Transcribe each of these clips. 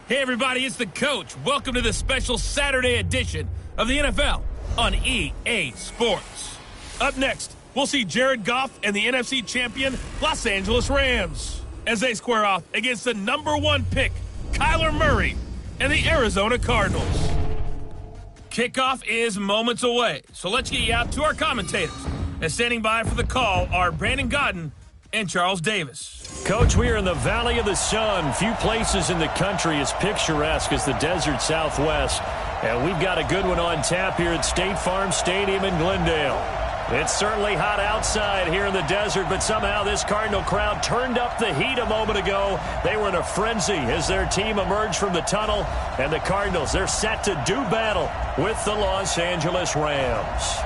Hey everybody, it's the coach. Welcome to the special Saturday edition of the NFL on EA Sports. Up next, we'll see Jared Goff and the NFC champion Los Angeles Rams as they square off against the #1 pick, Kyler Murray, and the Arizona Cardinals. Kickoff is moments away, so let's get you out to our commentators. And standing by for the call are Brandon Godden and Charles Davis. Coach, we are in the Valley of the Sun. Few places in the country as picturesque as the desert Southwest. And we've got a good one on tap here at State Farm Stadium in Glendale. It's certainly hot outside here in the desert, but somehow this Cardinal crowd turned up the heat a moment ago. They were in a frenzy as their team emerged from the tunnel. And the Cardinals, they're set to do battle with the Los Angeles Rams.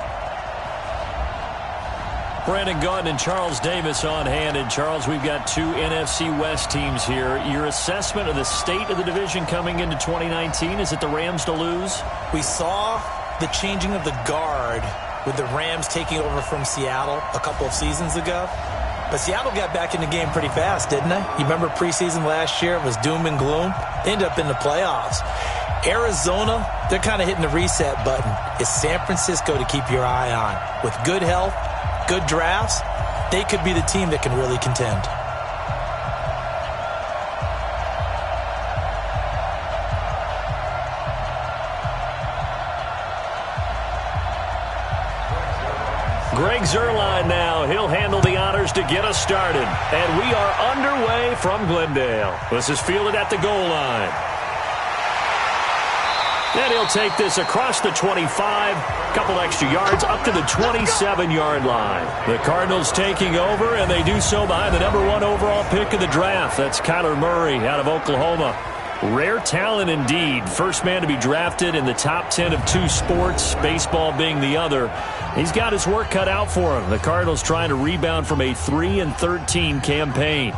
Brandon Gaudin and Charles Davis on hand. And Charles, we've got two NFC West teams here. Your assessment of the state of the division coming into 2019, is it the Rams to lose? We saw the changing of the guard with the Rams taking over from Seattle a couple of seasons ago. But Seattle got back in the game pretty fast, didn't they? You remember preseason last year? It was doom and gloom. They ended up in the playoffs. Arizona, they're kind of hitting the reset button. It's San Francisco to keep your eye on. With good health, good drafts, they could be the team that can really contend. Greg Zuerlein now. He'll handle the honors to get us started. And we are underway from Glendale. This is fielded at the goal line. And he'll take this across the 25, couple extra yards, up to the 27-yard line. The Cardinals taking over, and they do so behind the #1 overall pick of the draft. That's Kyler Murray out of Oklahoma. Rare talent indeed. First man to be drafted in the top 10 of two sports, baseball being the other. He's got his work cut out for him. The Cardinals trying to rebound from a 3-13 campaign.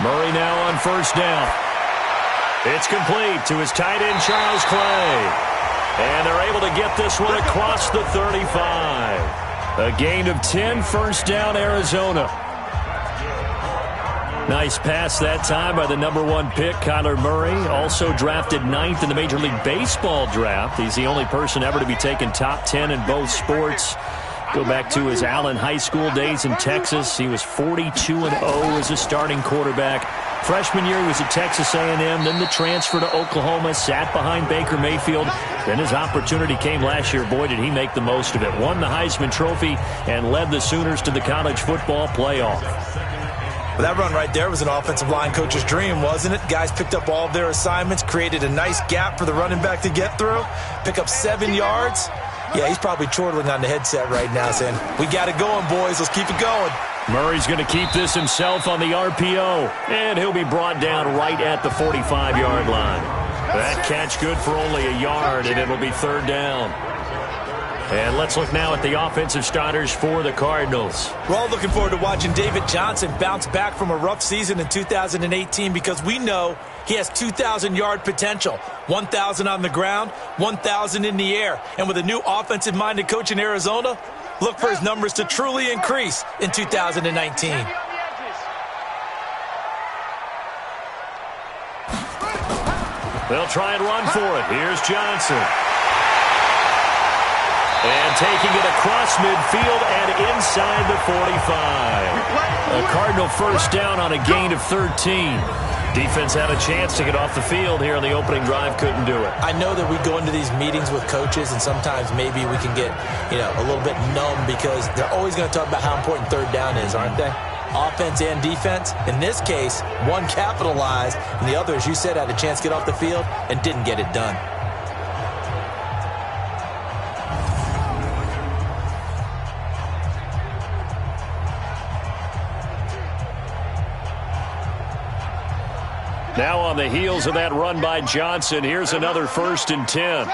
Murray now on first down. It's complete to his tight end, Charles Clay. And they're able to get this one across the 35. A gain of 10, first down, Arizona. Nice pass that time by the #1 pick, Kyler Murray. Also drafted 9th in the Major League Baseball draft. He's the only person ever to be taken top 10 in both sports. Go back to his Allen High School days in Texas. He was 42-0 as a starting quarterback. Freshman year, he was at Texas A&M. Then the transfer to Oklahoma, sat behind Baker Mayfield. Then his opportunity came last year. Boy, did he make the most of it. Won the Heisman Trophy and led the Sooners to the college football playoff. Well, that run right there was an offensive line coach's dream, wasn't it? Guys picked up all of their assignments, created a nice gap for the running back to get through, pick up 7 yards. Yeah, he's probably chortling on the headset right now saying, we got it going, boys. Let's keep it going. Murray's going to keep this himself on the RPO, and he'll be brought down right at the 45-yard line. That catch good for only a yard, and it'll be third down. And let's look now at the offensive starters for the Cardinals. We're all looking forward to watching David Johnson bounce back from a rough season in 2018 because we know he has 2,000-yard potential. 1,000 on the ground, 1,000 in the air. And with a new offensive-minded coach in Arizona, look for his numbers to truly increase in 2019. They'll try and run for it. Here's Johnson. And taking it across midfield and inside the 45. A Cardinal first down on a gain of 13. Defense had a chance to get off the field here on the opening drive, couldn't do it. I know that we go into these meetings with coaches, and sometimes maybe we can get, a little bit numb because they're always going to talk about how important third down is, aren't they? Offense and defense. In this case, one capitalized, and the other, as you said, had a chance to get off the field and didn't get it done. Now on the heels of that run by Johnson, here's another 1st and 10.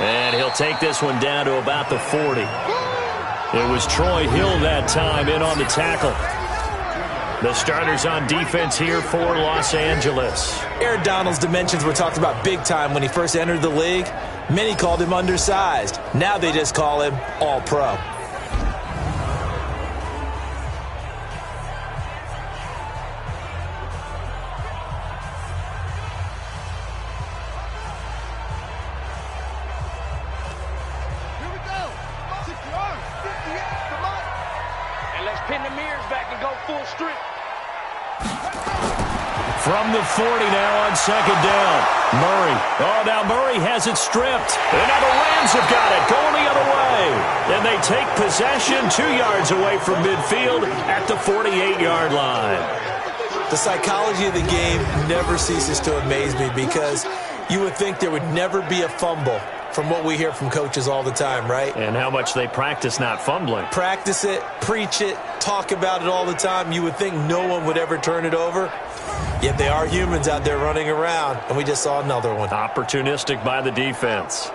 And he'll take this one down to about the 40. It was Troy Hill that time in on the tackle. The starters on defense here for Los Angeles. Aaron Donald's dimensions were talked about big time when he first entered the league. Many called him undersized. Now they just call him all-pro. From the 40 now on second down. Murray. Oh, now Murray has it stripped. And now the Rams have got it going the other way. And they take possession 2 yards away from midfield at the 48-yard line. The psychology of the game never ceases to amaze me because you would think there would never be a fumble from what we hear from coaches all the time, right? And how much they practice not fumbling. Practice it, preach it, talk about it all the time. You would think no one would ever turn it over. Yet they are humans out there running around, and we just saw another one. Opportunistic by the defense.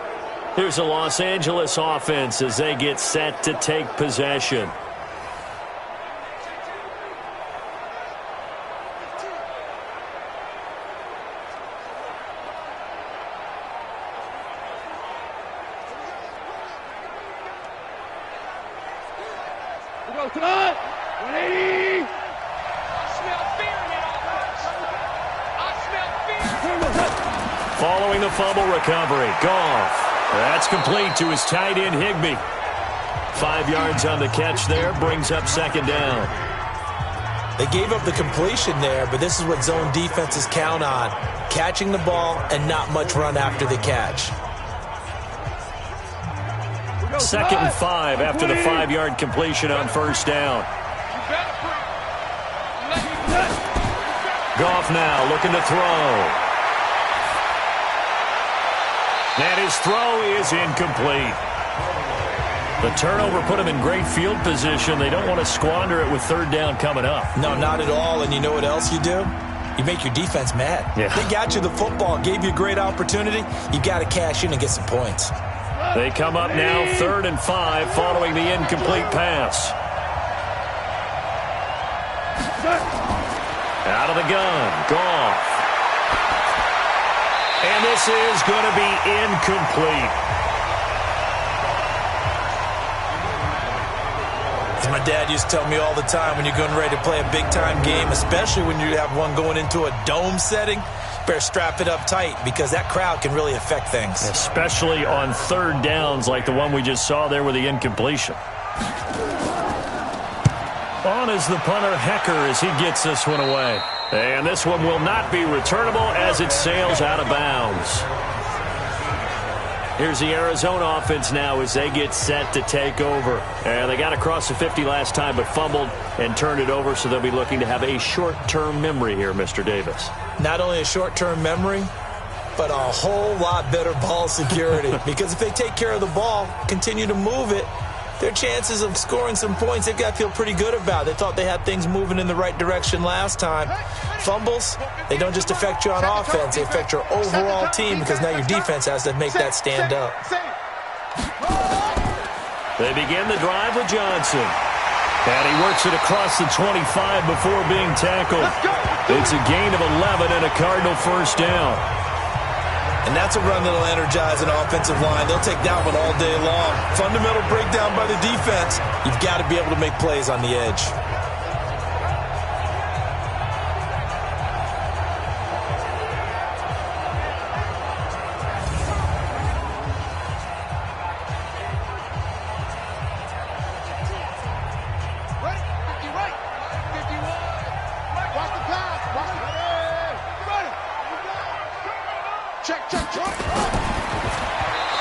Here's a Los Angeles offense as they get set to take possession. Following the fumble recovery, Goff. That's complete to his tight end, Higbee. 5 yards on the catch there, brings up second down. They gave up the completion there, but this is what zone defenses count on. Catching the ball and not much run after the catch. 2nd and 5 after the 5-yard completion on first down. Goff now looking to throw. And his throw is incomplete. The turnover put him in great field position. They don't want to squander it with third down coming up. No, not at all. And you know what else you do? You make your defense mad. Yeah. They got you the football, gave you a great opportunity. You got to cash in and get some points. They come up now 3rd and 5 following the incomplete pass. Out of the gun, Goff. And this is going to be incomplete. As my dad used to tell me all the time, when you're getting ready to play a big-time game, especially when you have one going into a dome setting, better strap it up tight because that crowd can really affect things. Especially on third downs like the one we just saw there with the incompletion. On is the punter, Hecker, as he gets this one away. And this one will not be returnable as it sails out of bounds. Here's the Arizona offense now as they get set to take over. And they got across the 50 last time but fumbled and turned it over, so they'll be looking to have a short-term memory here, Mr. Davis. Not only a short-term memory, but a whole lot better ball security. Because if they take care of the ball, continue to move it, their chances of scoring some points, they've got to feel pretty good about. They thought they had things moving in the right direction last time. Fumbles, they don't just affect you on offense, they affect your overall team because now your defense has to make that stand up. They begin the drive with Johnson. And he works it across the 25 before being tackled. It's a gain of 11 and a Cardinal first down. And that's a run that'll energize an offensive line. They'll take that one all day long. Fundamental breakdown by the defense. You've got to be able to make plays on the edge.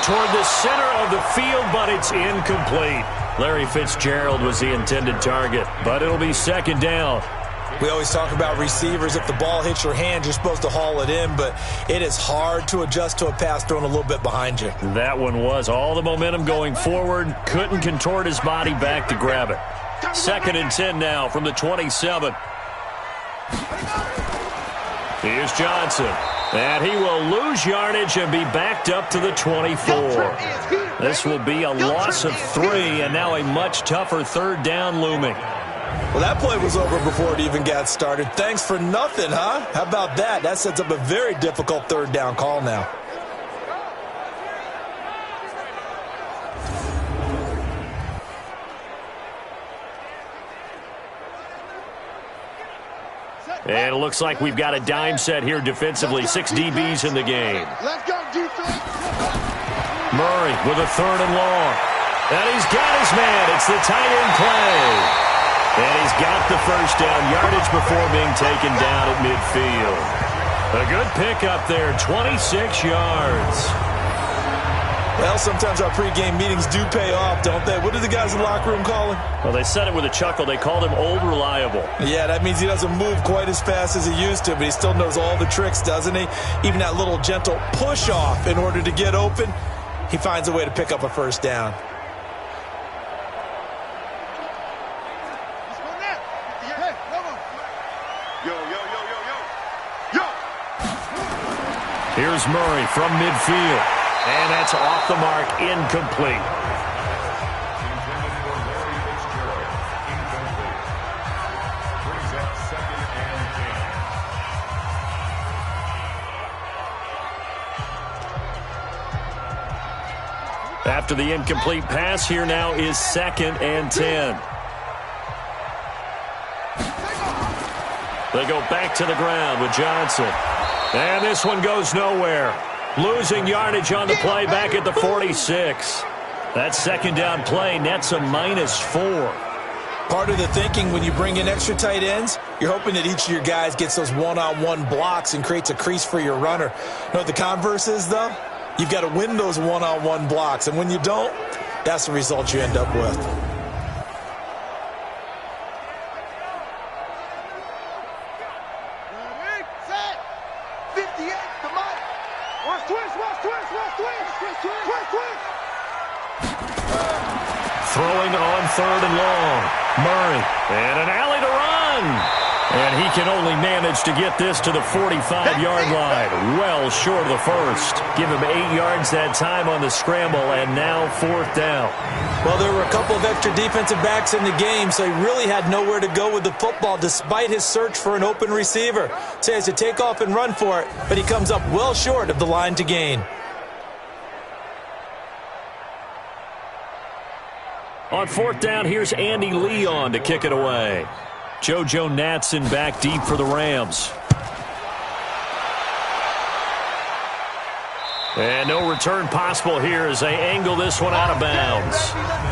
Toward the center of the field, but it's incomplete. Larry Fitzgerald was the intended target, but it'll be second down. We always talk about receivers. If the ball hits your hand, you're supposed to haul it in, but it is hard to adjust to a pass thrown a little bit behind you. That one was all the momentum going forward. Couldn't contort his body back to grab it. 2nd and 10 now from the 27. Here's Johnson. And he will lose yardage and be backed up to the 24. This will be a loss of 3, and now a much tougher third down looming. Well, that play was over before it even got started. Thanks for nothing, huh? How about that? That sets up a very difficult third down call now. And it looks like we've got a dime set here defensively. 6 DBs in the game. Let's go, defense. Murray with a 3rd and long. And he's got his man. It's the tight end play. And he's got the first down yardage before being taken down at midfield. A good pickup there, 26 yards. Well, sometimes our pregame meetings do pay off, don't they? What do the guys in the locker room call him? Well, they said it with a chuckle. They called him Old Reliable. Yeah, that means he doesn't move quite as fast as he used to, but he still knows all the tricks, doesn't he? Even that little gentle push-off in order to get open, he finds a way to pick up a first down. Here's Murray from midfield. And that's off the mark, incomplete. After the incomplete pass, here now is 2nd and 10. They go back to the ground with Johnson. And this one goes nowhere. Losing yardage on the play back at the 46. That 2nd down play nets a -4. Part of the thinking when you bring in extra tight ends, you're hoping that each of your guys gets those one-on-one blocks and creates a crease for your runner. You know what the converse is, though? You've got to win those one-on-one blocks, and when you don't, that's the result you end up with. Throwing on 3rd and long. Murray, and an alley to run. And he can only manage to get this to the 45-yard line. Well short of the first. Give him 8 yards that time on the scramble, and now 4th down. Well, there were a couple of extra defensive backs in the game, so he really had nowhere to go with the football despite his search for an open receiver. So he has to take off and run for it, but he comes up well short of the line to gain. On 4th down, here's Andy Leon to kick it away. JoJo Natson back deep for the Rams. And no return possible here as they angle this one out of bounds.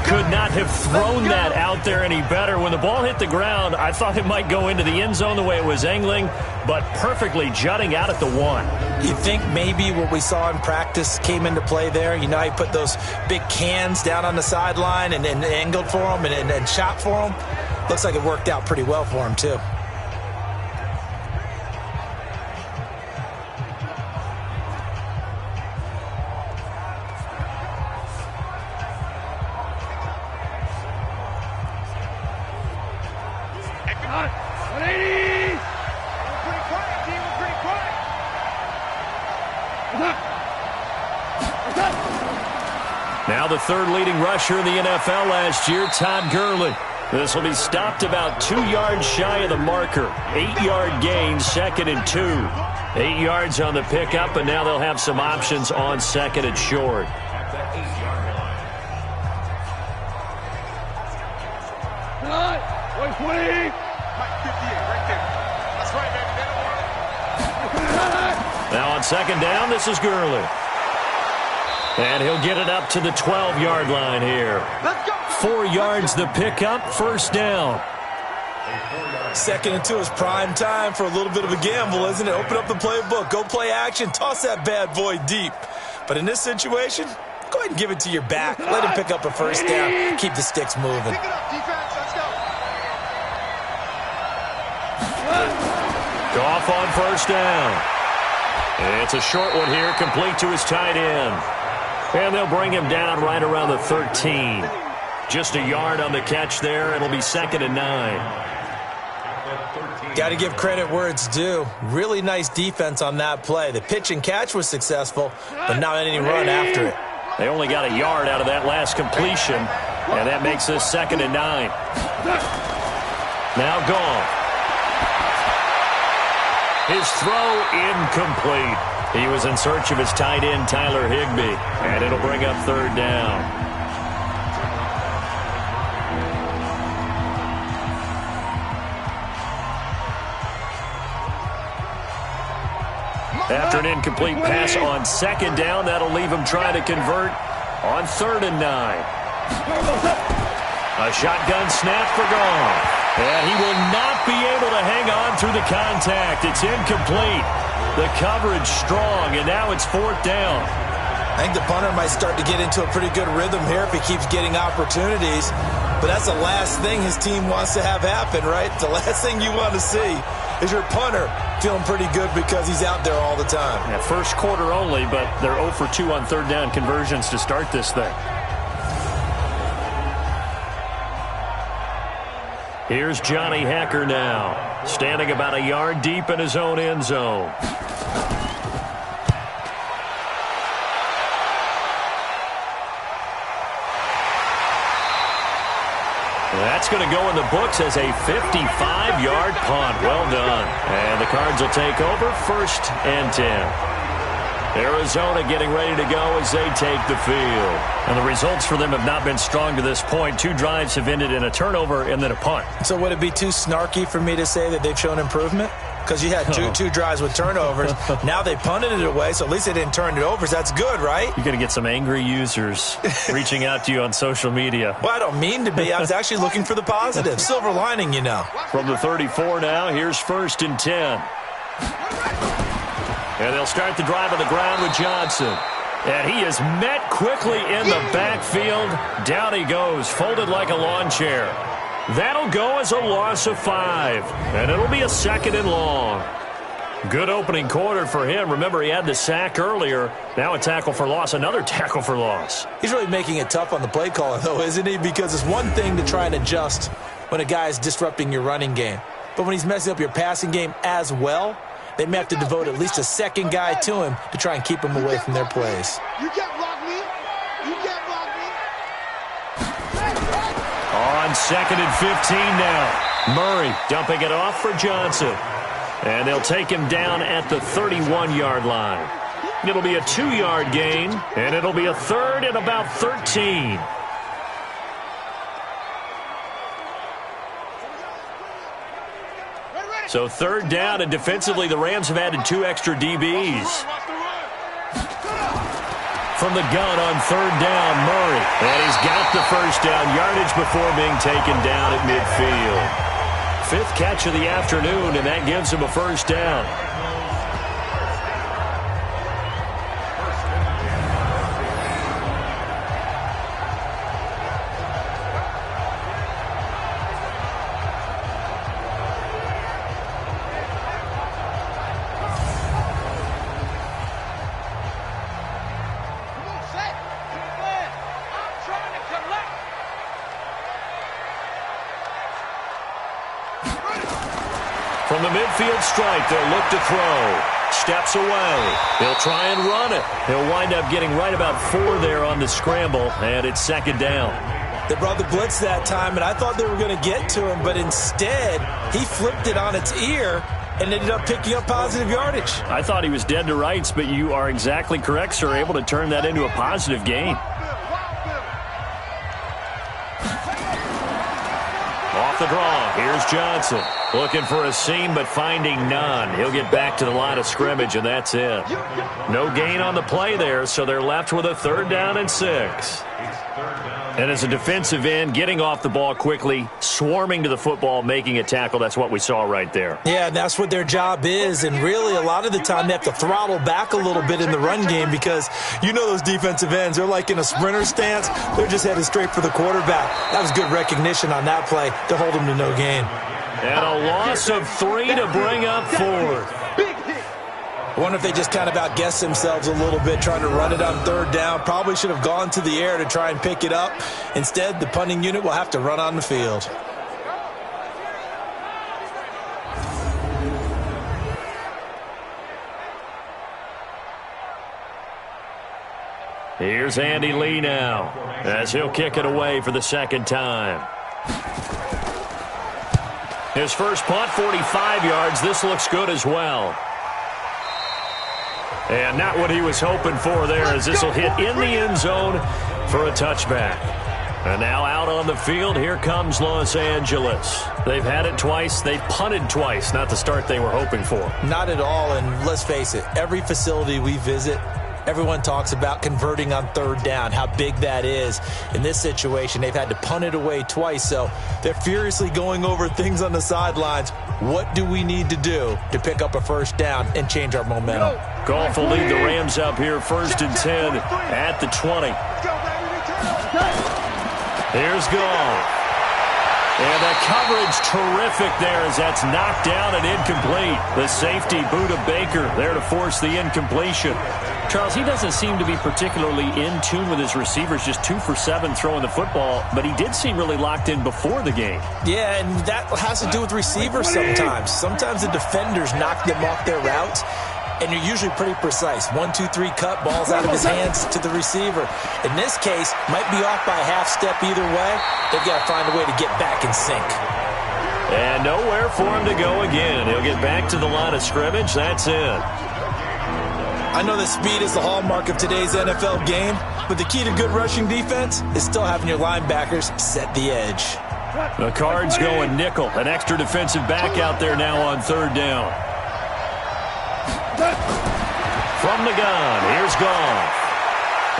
Could not have thrown that out there any better. When the ball hit the ground, I thought it might go into the end zone the way it was angling, but perfectly jutting out at the 1. You think maybe what we saw in practice came into play there? You know, he put those big cans down on the sideline and angled for him and shot for him. Looks like it worked out pretty well for him, too. Now the 3rd leading rusher in the NFL last year, Todd Gurley. This will be stopped about 2 yards shy of the marker. 8-yard gain, 2nd and 2. 8 yards on the pickup, and now they'll have some options on 2nd and short. Now on 2nd down, this is Gurley. And he'll get it up to the 12-yard line here. 4 yards the pickup, 1st down. 2nd and 2 is prime time for a little bit of a gamble, isn't it? Open up the playbook, go play action, toss that bad boy deep. But in this situation, go ahead and give it to your back. Let him pick up a 1st down. Keep the sticks moving. Pick it up, defense. Let's go. Goff on 1st down. And it's a short one here, complete to his tight end. And they'll bring him down right around the 13. Just a yard on the catch there. It'll be 2nd and 9. Got to give credit where it's due. Really nice defense on that play. The pitch and catch was successful, but not any run after it. They only got a yard out of that last completion, and that makes this 2nd and 9. Now gone. His throw incomplete. He was in search of his tight end, Tyler Higbee, and it'll bring up 3rd down. After an incomplete pass on 2nd down, that'll leave him trying to convert on 3rd and 9. A shotgun snap for Goff. And he will not be able to hang on through the contact. It's incomplete. The coverage strong, and now it's 4th down. I think the punter might start to get into a pretty good rhythm here if he keeps getting opportunities. But that's the last thing his team wants to have happen, right? The last thing you want to see is your punter feeling pretty good because he's out there all the time. Yeah, first quarter only, but they're 0 for 2 on 3rd down conversions to start this thing. Here's Johnny Hacker now, standing about a yard deep in his own end zone. That's going to go in the books as a 55-yard punt. Well done. And the Cards will take over 1st and 10. Arizona getting ready to go as they take the field. And the results for them have not been strong to this point. 2 drives have ended in a turnover and then a punt. So would it be too snarky for me to say that they've shown improvement? Because you had two drives with turnovers. Now they punted it away, so at least they didn't turn it over. So that's good, right? You're going to get some angry users reaching out to you on social media. Well, I don't mean to be. I was actually looking for the positive. Silver lining, you know. From the 34 now, here's 1st and 10. And they'll start the drive on the ground with Johnson. And he is met quickly in the backfield. Down he goes, folded like a lawn chair. That'll go as a loss of 5. And it'll be a 2nd and long. Good opening quarter for him. Remember, he had the sack earlier. Now a tackle for loss, another tackle for loss. He's really making it tough on the play caller, though, isn't he? Because it's one thing to try and adjust when a guy is disrupting your running game. But when he's messing up your passing game as well, they may have to devote at least a second guy to him to try and keep him away from their plays. You can't block me. You can't block me. On 2nd and 15 now. Murray dumping it off for Johnson. And they'll take him down at the 31-yard line. It'll be a 2-yard gain, and it'll be a 3rd and about 13. So 3rd down, and defensively the Rams have added 2 extra DBs. From the gun on 3rd down, Murray. And he's got the 1st down yardage before being taken down at midfield. 5th catch of the afternoon, and that gives him a 1st down. From the midfield stripe, they'll look to throw. Steps away. He'll try and run it. He'll wind up getting right about 4 there on the scramble, and it's 2nd down. They brought the blitz that time, and I thought they were going to get to him, but instead, he flipped it on its ear and ended up picking up positive yardage. I thought he was dead to rights, but you are exactly correct, sir, able to turn that into a positive gain. Off the draw, here's Johnson. Looking for a seam, but finding none. He'll get back to the line of scrimmage, and that's it. No gain on the play there, so they're left with a 3rd down and 6. And as a defensive end, getting off the ball quickly, swarming to the football, making a tackle, that's what we saw right there. Yeah, and that's what their job is, and really a lot of the time they have to throttle back a little bit in the run game because you know those defensive ends, they're like in a sprinter stance. They're just headed straight for the quarterback. That was good recognition on that play to hold them to no gain. And a loss of 3 to bring up 4th. I wonder if they just kind of outguessed themselves a little bit trying to run it on 3rd down. Probably should have gone to the air to try and pick it up. Instead, the punting unit will have to run on the field. Here's Andy Lee now as he'll kick it away for the second time. His first punt, 45 yards. This looks good as well. And not what he was hoping for there, as this will hit in the end zone for a touchback. And now out on the field, here comes Los Angeles. They've had it twice. They've punted twice. Not the start they were hoping for. Not at all, and let's face it, every facility we visit, everyone talks about converting on third down, how big that is. In this situation, they've had to punt it away twice, so they're furiously going over things on the sidelines. What do we need to do to pick up a first down and change our momentum? Goff will lead the Rams up here, 1st and 10 at the 20. Here's Goff. And the coverage terrific there as that's knocked down and incomplete. The safety, Budda Baker, there to force the incompletion. Charles, he doesn't seem to be particularly in tune with his receivers, just 2 for 7 throwing the football, but he did seem really locked in before the game. Yeah, and that has to do with receivers sometimes. Sometimes the defenders knock them off their routes, and you're usually pretty precise. 1, 2, 3 cut, balls out of his hands to the receiver. In this case, might be off by a half step either way. They've got to find a way to get back in sync. And nowhere for him to go again. He'll get back to the line of scrimmage. That's it. I know that speed is the hallmark of today's NFL game, but the key to good rushing defense is still having your linebackers set the edge. The Cards going nickel. An extra defensive back out there now on third down. From the gun, here's Goff.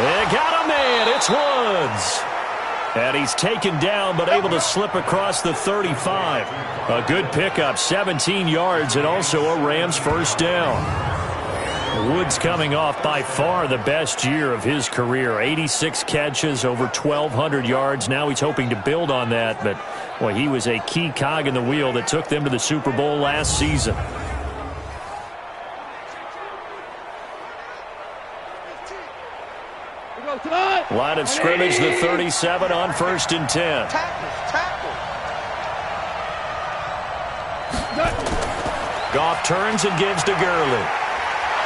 They got a man. It's Woods. And he's taken down but able to slip across the 35. A good pickup, 17 yards, and also a Rams first down. Woods coming off by far the best year of his career. 86 catches, over 1,200 yards. Now he's hoping to build on that, but boy, he was a key cog in the wheel that took them to the Super Bowl last season. Line of scrimmage, the 37 on 1st and 10. Goff turns and gives to Gurley.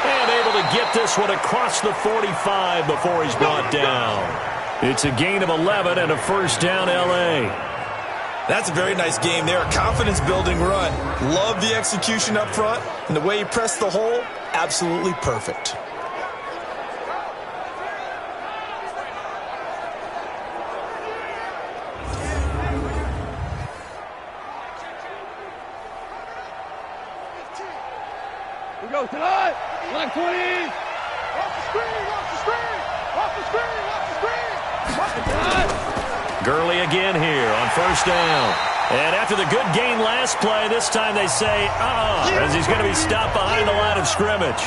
And able to get this one across the 45 before he's brought down. It's a gain of 11 and a first down, L.A. That's a very nice game there. A confidence-building run. Love the execution up front. And the way he pressed the hole, absolutely perfect. Go tonight. Black 20. Off the screen, off the screen, off the screen, off the screen. Off the screen. Gurley again here on first down. And after the good gain last play, this time they say, as he's going to be stopped behind the line of scrimmage.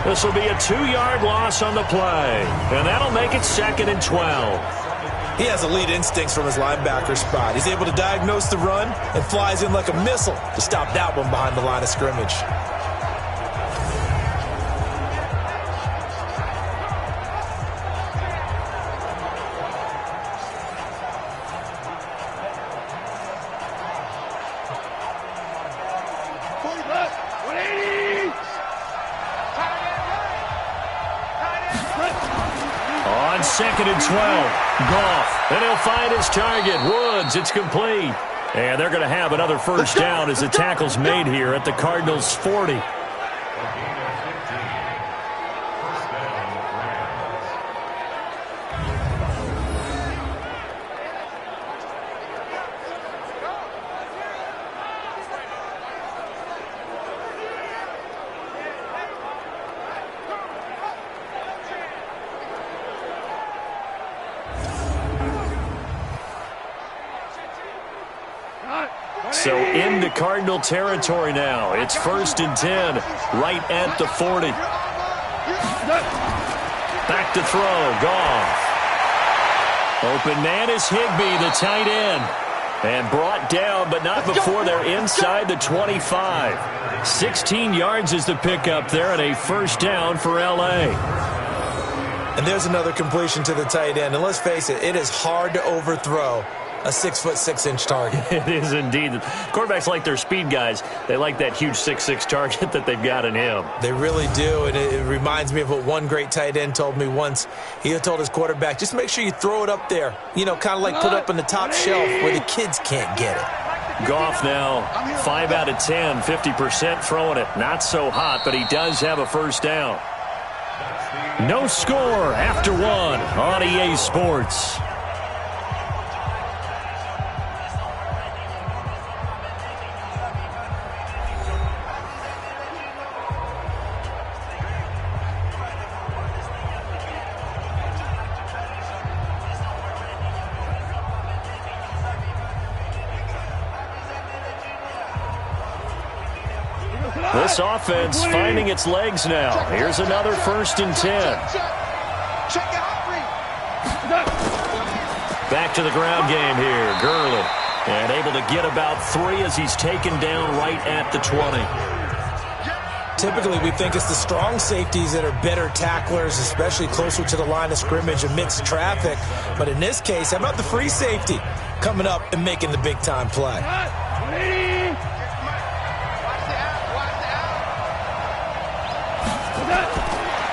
This will be a 2-yard loss on the play. And that'll make it 2nd and 12. He has elite instincts from his linebacker spot. He's able to diagnose the run and flies in like a missile to stop that one behind the line of scrimmage. On 2nd and 12, Goff, and he'll find his target, Woods. It's complete. And they're going to have another first down as the tackle's made here at the Cardinals' 40. So into Cardinal territory now. It's 1st and 10, right at the 40. Back to throw, Goff. Open man is Higbee, the tight end. And brought down, but not before they're inside the 25. 16 yards is the pickup there, and a first down for L.A. And there's another completion to the tight end. And let's face it, it is hard to overthrow a 6'6" target. It is indeed. Quarterbacks like their speed guys. They like that huge 6'6" target that they've got in him. They really do, and it reminds me of what one great tight end told me once. He told his quarterback, just make sure you throw it up there, you know, kind of like put it up on the top shelf where the kids can't get it. Goff now 5 out of 10, 50% throwing it. Not so hot, but he does have a first down. No score after one on EA Sports. This offense finding its legs now. Here's another 1st and 10. Back to the ground game here. Gurley. And able to get about 3 as he's taken down right at the 20. Typically, we think it's the strong safeties that are better tacklers, especially closer to the line of scrimmage amidst traffic. But in this case, how about the free safety coming up and making the big-time play?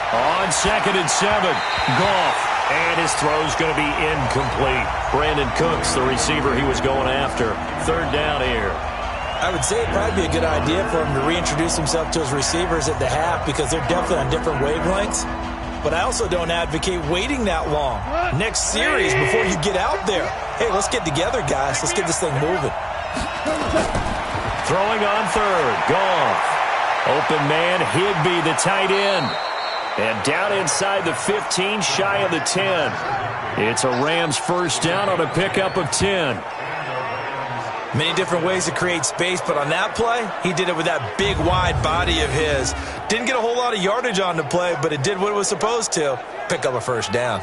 On 2nd and 7, Goff. And his throw's going to be incomplete. Brandon Cooks, the receiver he was going after. 3rd down here. I would say it'd probably be a good idea for him to reintroduce himself to his receivers at the half because they're definitely on different wavelengths. But I also don't advocate waiting that long. Next series, before you get out there, hey, let's get together, guys. Let's get this thing moving. Throwing on 3rd, Goff. Open man, Higbee, the tight end. And down inside the 15, shy of the 10. It's a Rams first down on a pickup of 10. Many different ways to create space, but on that play, he did it with that big, wide body of his. Didn't get a whole lot of yardage on the play, but it did what it was supposed to. Pick up a first down.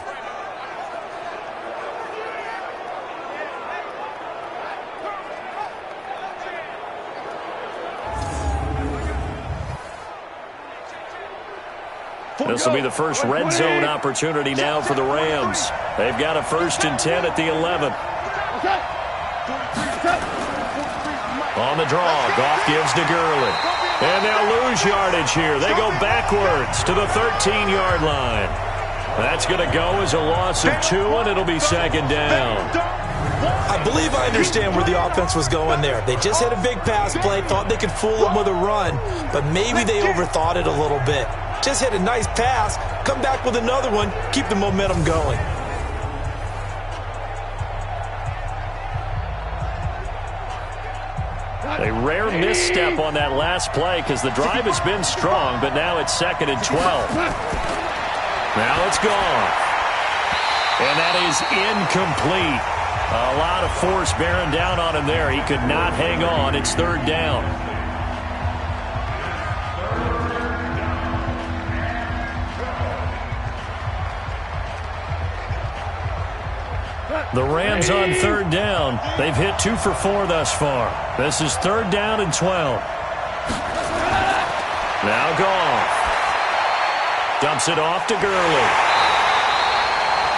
This will be the first red zone opportunity now for the Rams. They've got a 1st and 10 at the 11. On the draw, Goff gives to Gurley. And they'll lose yardage here. They go backwards to the 13-yard line. That's going to go as a loss of 2, and it'll be 2nd down. I believe I understand where the offense was going there. They just had a big pass play, thought they could fool them with a run, but maybe they overthought it a little bit. Just hit a nice pass, come back with another one, keep the momentum going. A rare misstep on that last play because the drive has been strong, but now it's 2nd and 12. Now it's gone. And that is incomplete. A lot of force bearing down on him there. He could not hang on. It's 3rd down. The Rams on 3rd down. They've hit 2 for 4 thus far. This is 3rd down and 12. Now Goff. Dumps it off to Gurley.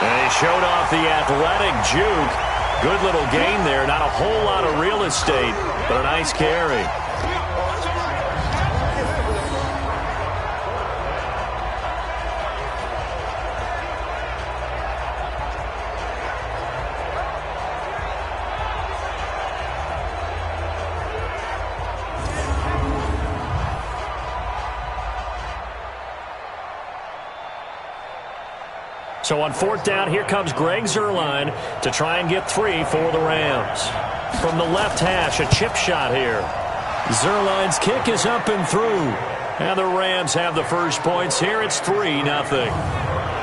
And he showed off the athletic juke. Good little gain there. Not a whole lot of real estate, but a nice carry. So on 4th down, here comes Greg Zuerlein to try and get 3 for the Rams. From the left hash, a chip shot here. Zuerlein's kick is up and through. And the Rams have the first points here. It's 3-0.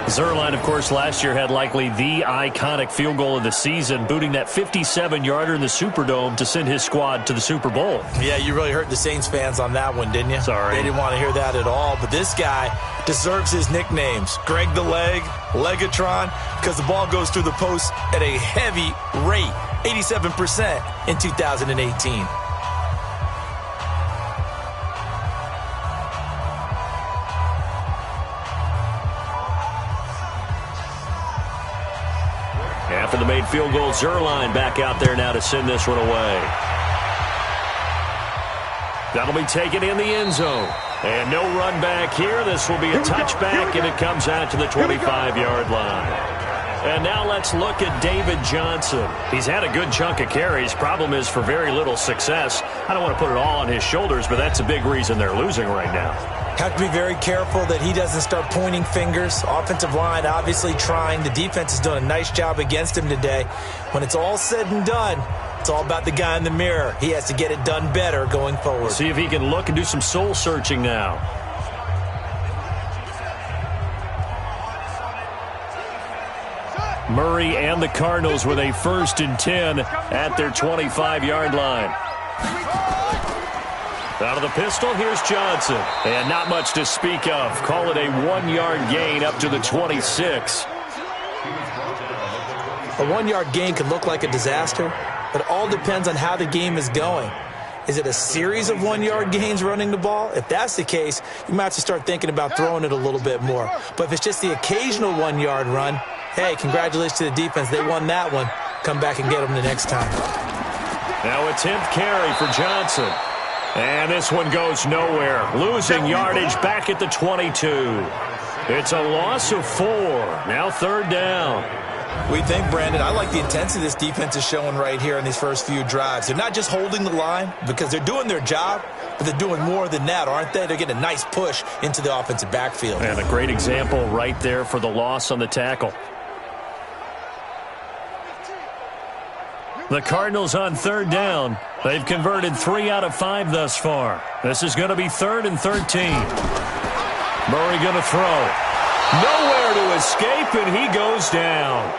Zuerlein, of course, last year had likely the iconic field goal of the season, booting that 57-yarder in the Superdome to send his squad to the Super Bowl. Yeah, you really hurt the Saints fans on that one, didn't you? Sorry. They didn't want to hear that at all. But this guy deserves his nicknames. Greg the Leg, Legatron, because the ball goes through the post at a heavy rate, 87% in 2018. after the made field goal. Zerline back out there now to send this one away. That'll be taken in the end zone. And no run back here. This will be a touchback, and it comes out to the 25-yard line. And now let's look at David Johnson. He's had a good chunk of carries. Problem is for very little success. I don't want to put it all on his shoulders, but that's a big reason they're losing right now. Have to be very careful that he doesn't start pointing fingers. Offensive line obviously trying. The defense has done a nice job against him today. When it's all said and done, it's all about the guy in the mirror. He has to get it done better going forward. See if he can look and do some soul searching now. Murray and the Cardinals with a 1st and 10 at their 25-yard line. Out of the pistol, here's Johnson. And not much to speak of. Call it a 1-yard gain up to the 26. A 1-yard gain can look like a disaster, but it all depends on how the game is going. Is it a series of 1-yard gains running the ball? If that's the case, you might have to start thinking about throwing it a little bit more. But if it's just the occasional 1-yard run, hey, congratulations to the defense. They won that one. Come back and get them the next time. Now a 10th carry for Johnson. And this one goes nowhere. Losing yardage back at the 22. It's a loss of 4. Now 3rd down. We think, Brandon, I like the intensity this defense is showing right here in these first few drives. They're not just holding the line because they're doing their job, but they're doing more than that, aren't they? They're getting a nice push into the offensive backfield. And a great example right there for the loss on the tackle. The Cardinals on 3rd down. They've converted 3 out of 5 thus far. This is going to be 3rd and 13. Murray going to throw. Nowhere to escape, and he goes down.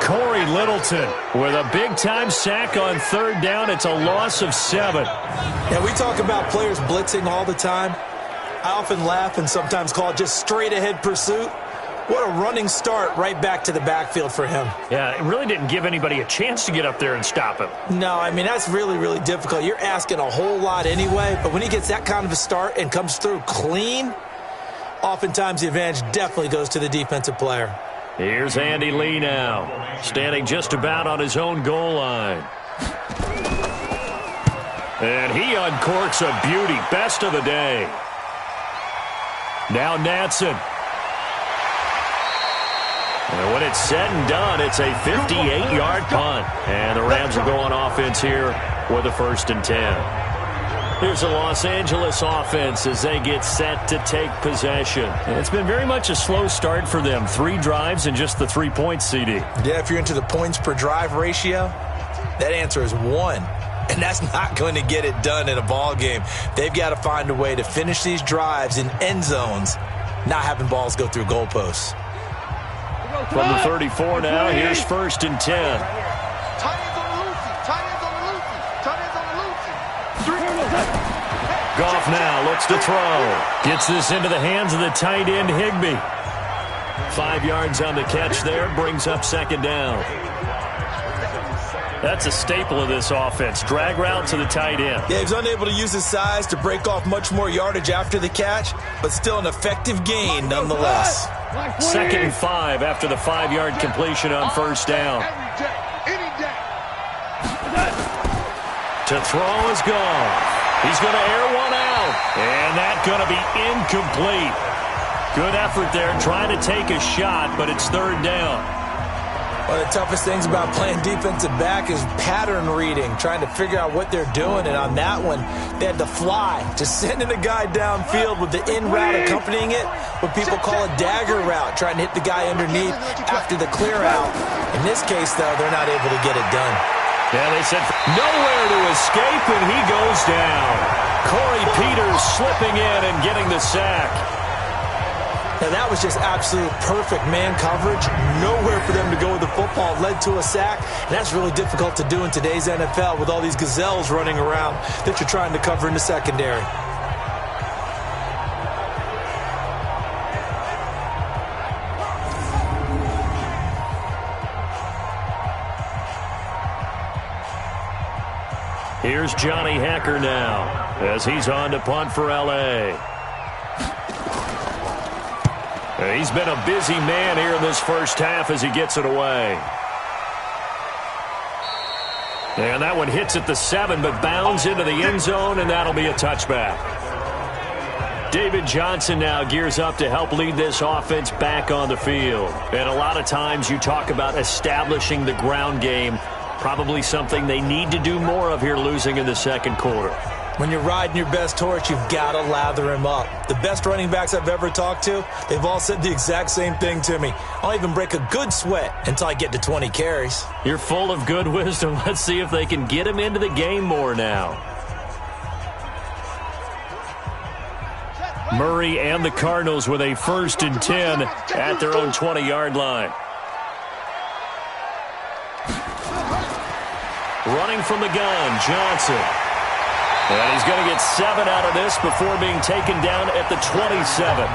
Corey Littleton with a big-time sack on 3rd down. It's a loss of 7. Yeah, we talk about players blitzing all the time. I often laugh and sometimes call it just straight-ahead pursuit. What a running start right back to the backfield for him. Yeah, it really didn't give anybody a chance to get up there and stop him. No, I mean, that's really, really difficult. You're asking a whole lot anyway, but when he gets that kind of a start and comes through clean, oftentimes the advantage definitely goes to the defensive player. Here's Andy Lee now, standing just about on his own goal line. And he uncorks a beauty, best of the day. Now Natson. And when it's said and done, it's a 58-yard punt. And the Rams will go on offense here with a 1st and 10. Here's the Los Angeles offense as they get set to take possession. And it's been very much a slow start for them. 3 drives and just the 3 points, CD. Yeah, if you're into the points per drive ratio, that answer is 1. And that's not going to get it done in a ball game. They've got to find a way to finish these drives in end zones, not having balls go through goalposts. From the 34 now, here's 1st and 10. Goff now looks to throw. Gets this into the hands of the tight end, Higbee. 5 yards on the catch there, brings up 2nd down. That's a staple of this offense. Drag route to the tight end. Yeah, he's unable to use his size to break off much more yardage after the catch, but still an effective gain nonetheless. 2nd and 5 after the 5-yard completion on 1st down. To throw is Goff. He's going to air one out, and that's going to be incomplete. Good effort there trying to take a shot, but it's 3rd down. One of the toughest things about playing defensive back is pattern reading, trying to figure out what they're doing. And on that one, they had to fly, just sending a guy downfield with the in route accompanying it, what people call a dagger route, trying to hit the guy underneath after the clear out. In this case, though, they're not able to get it done. Yeah, they said nowhere to escape, and he goes down. Corey Peters slipping in and getting the sack. Now, that was just absolute perfect man coverage. Nowhere for them to go with the football. Led to a sack. And that's really difficult to do in today's NFL with all these gazelles running around that you're trying to cover in the secondary. Here's Johnny Hacker now as he's on to punt for L.A. He's been a busy man here in this first half as he gets it away. And that one hits at the 7, but bounds into the end zone, and that'll be a touchback. David Johnson now gears up to help lead this offense back on the field. And a lot of times you talk about establishing the ground game, probably something they need to do more of here losing in the second quarter. When you're riding your best horse, you've got to lather him up. The best running backs I've ever talked to, they've all said the exact same thing to me. I'll even break a good sweat until I get to 20 carries. You're full of good wisdom. Let's see if they can get him into the game more now. Murray and the Cardinals with a 1st and 10 at their own 20-yard line. Running from the gun, Johnson. And he's going to get 7 out of this before being taken down at the 27.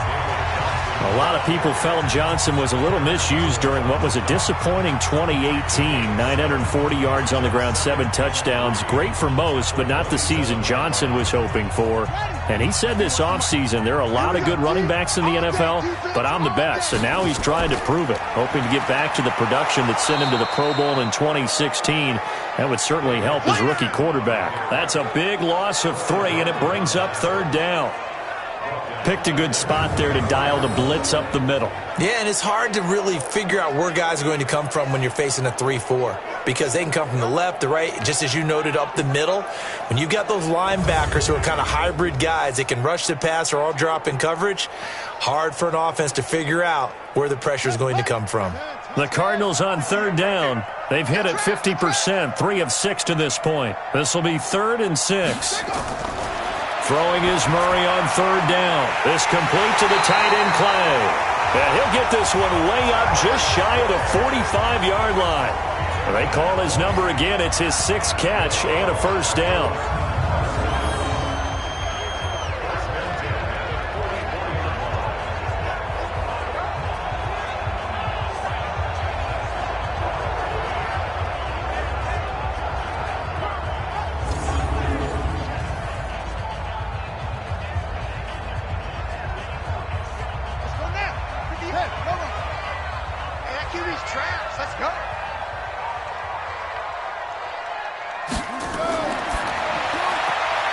A lot of people felt Johnson was a little misused during what was a disappointing 2018. 940 yards on the ground, 7 touchdowns. Great for most, but not the season Johnson was hoping for. And he said this offseason, there are a lot of good running backs in the NFL, but I'm the best. And now he's trying to prove it, hoping to get back to the production that sent him to the Pro Bowl in 2016. That would certainly help his rookie quarterback. That's a big loss of 3, and it brings up 3rd down. Picked a good spot there to dial the blitz up the middle. Yeah, and it's hard to really figure out where guys are going to come from when you're facing a 3-4 because they can come from the left, the right, just as you noted, up the middle. When you've got those linebackers who are kind of hybrid guys that can rush the pass or all drop in coverage, hard for an offense to figure out where the pressure is going to come from. The Cardinals on 3rd down. They've hit it 50%, 3 of 6 to this point. This will be 3rd and 6. Throwing is Murray on 3rd down. This complete to the tight end Clay. And he'll get this one way up just shy of the 45-yard line. They call his number again. It's his 6th catch and a 1st down.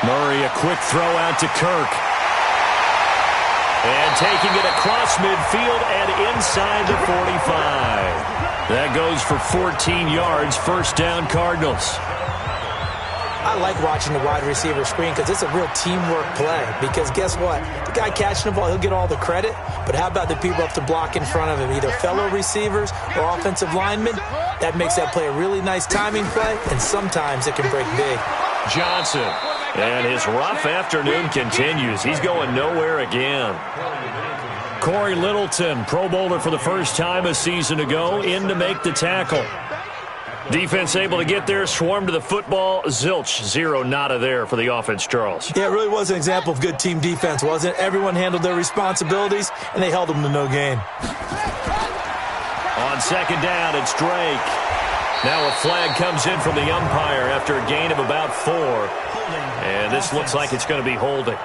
Murray, a quick throw out to Kirk. And taking it across midfield and inside the 45. That goes for 14 yards, 1st down Cardinals. I like watching the wide receiver screen because it's a real teamwork play. Because guess what? The guy catching the ball, he'll get all the credit. But how about the people up to block in front of him, either fellow receivers or offensive linemen? That makes that play a really nice timing play, and sometimes it can break big. Johnson. And his rough afternoon continues. He's going nowhere again. Corey Littleton, Pro Bowler for the first time a season ago, in to make the tackle. Defense able to get there, swarm to the football. Zilch, 0 nada there for the offense, Charles. Yeah, it really was an example of good team defense, wasn't it? Everyone handled their responsibilities, and they held them to no gain. On 2nd down, it's Drake. Now a flag comes in from the umpire after a gain of about 4. And this looks like it's going to be holding.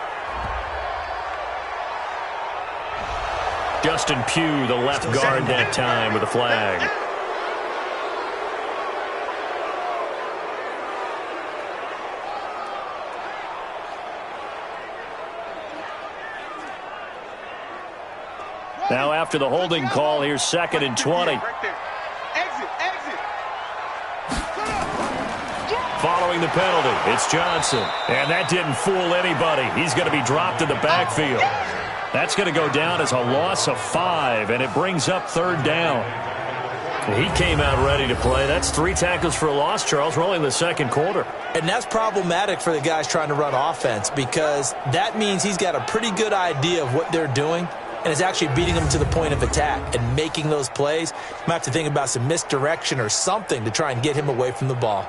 Justin Pugh, the left guard that time with a flag. Now after the holding call, here's 2nd and 20. Following the penalty, it's Johnson. And that didn't fool anybody. He's going to be dropped in the backfield. That's going to go down as a loss of 5, and it brings up 3rd down. He came out ready to play. That's 3 tackles for a loss, Charles. We're only in the 2nd quarter. And that's problematic for the guys trying to run offense because that means he's got a pretty good idea of what they're doing and is actually beating them to the point of attack and making those plays. Might have to think about some misdirection or something to try and get him away from the ball.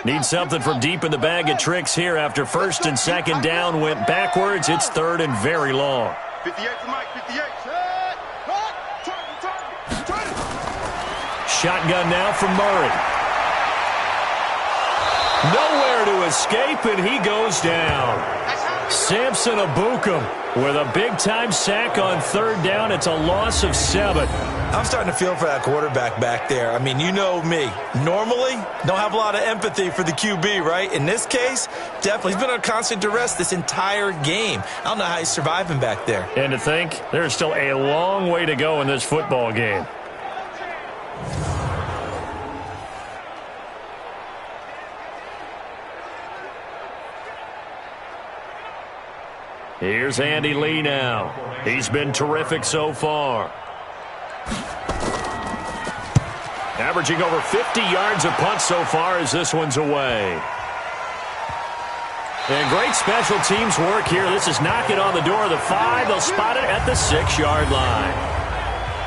Need something from deep in the bag of tricks here after 1st and 2nd down went backwards. It's 3rd and very long. 58 to Mike, 58. Shotgun now from Murray. Nowhere to escape, and he goes down. Samson Abukum with a big-time sack on 3rd down. It's a loss of 7. I'm starting to feel for that quarterback back there. I mean, you know me. Normally, don't have a lot of empathy for the QB, right? In this case, definitely. He's been on constant duress this entire game. I don't know how he's surviving back there. And to think, there's still a long way to go in this football game. Here's Andy Lee now. He's been terrific so far. Averaging over 50 yards a punt so far as this one's away. And great special teams work here. This is knocking on the door of the 5. They'll spot it at the 6-yard line.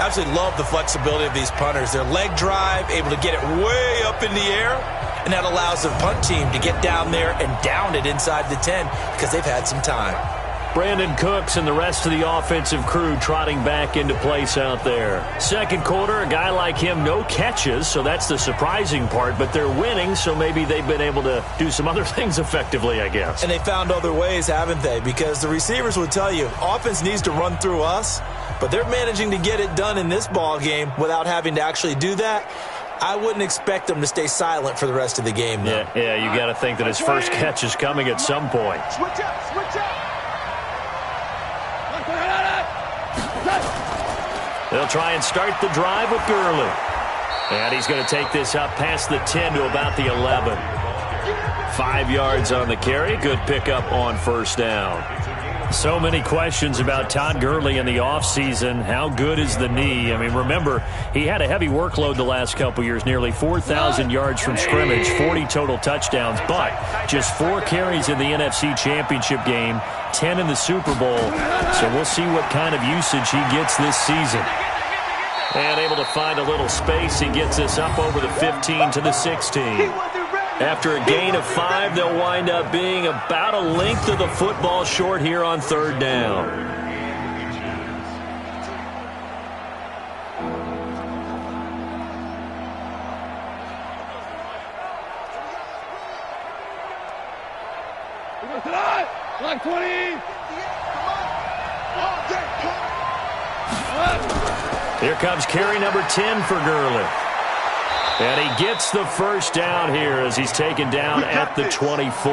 Absolutely love the flexibility of these punters. Their leg drive, able to get it way up in the air, and that allows the punt team to get down there and down it inside the 10 because they've had some time. Brandon Cooks and the rest of the offensive crew trotting back into place out there. Second quarter, a guy like him, no catches, so that's the surprising part, but they're winning, so maybe they've been able to do some other things effectively, I guess. And they found other ways, haven't they? Because the receivers would tell you, offense needs to run through us, but they're managing to get it done in this ball game without having to actually do that. I wouldn't expect them to stay silent for the rest of the game, though. Yeah, you got to think that his first catch is coming at some point. Switch up. They'll try and start the drive with Gurley. And he's going to take this up past the 10 to about the 11. 5 yards on the carry. Good pickup on first down. So many questions about Todd Gurley in the offseason. How good is the knee? I mean, remember, he had a heavy workload the last couple years, nearly 4,000 yards from scrimmage, 40 total touchdowns, but just 4 carries in the NFC Championship game, 10 in the Super Bowl. So we'll see what kind of usage he gets this season. And able to find a little space, he gets us up over the 15 to the 16. After a gain of 5, they'll wind up being about a length of the football short here on third down. Like 20. Here comes carry number 10 for Gurley. And he gets the first down here as he's taken down at the 24.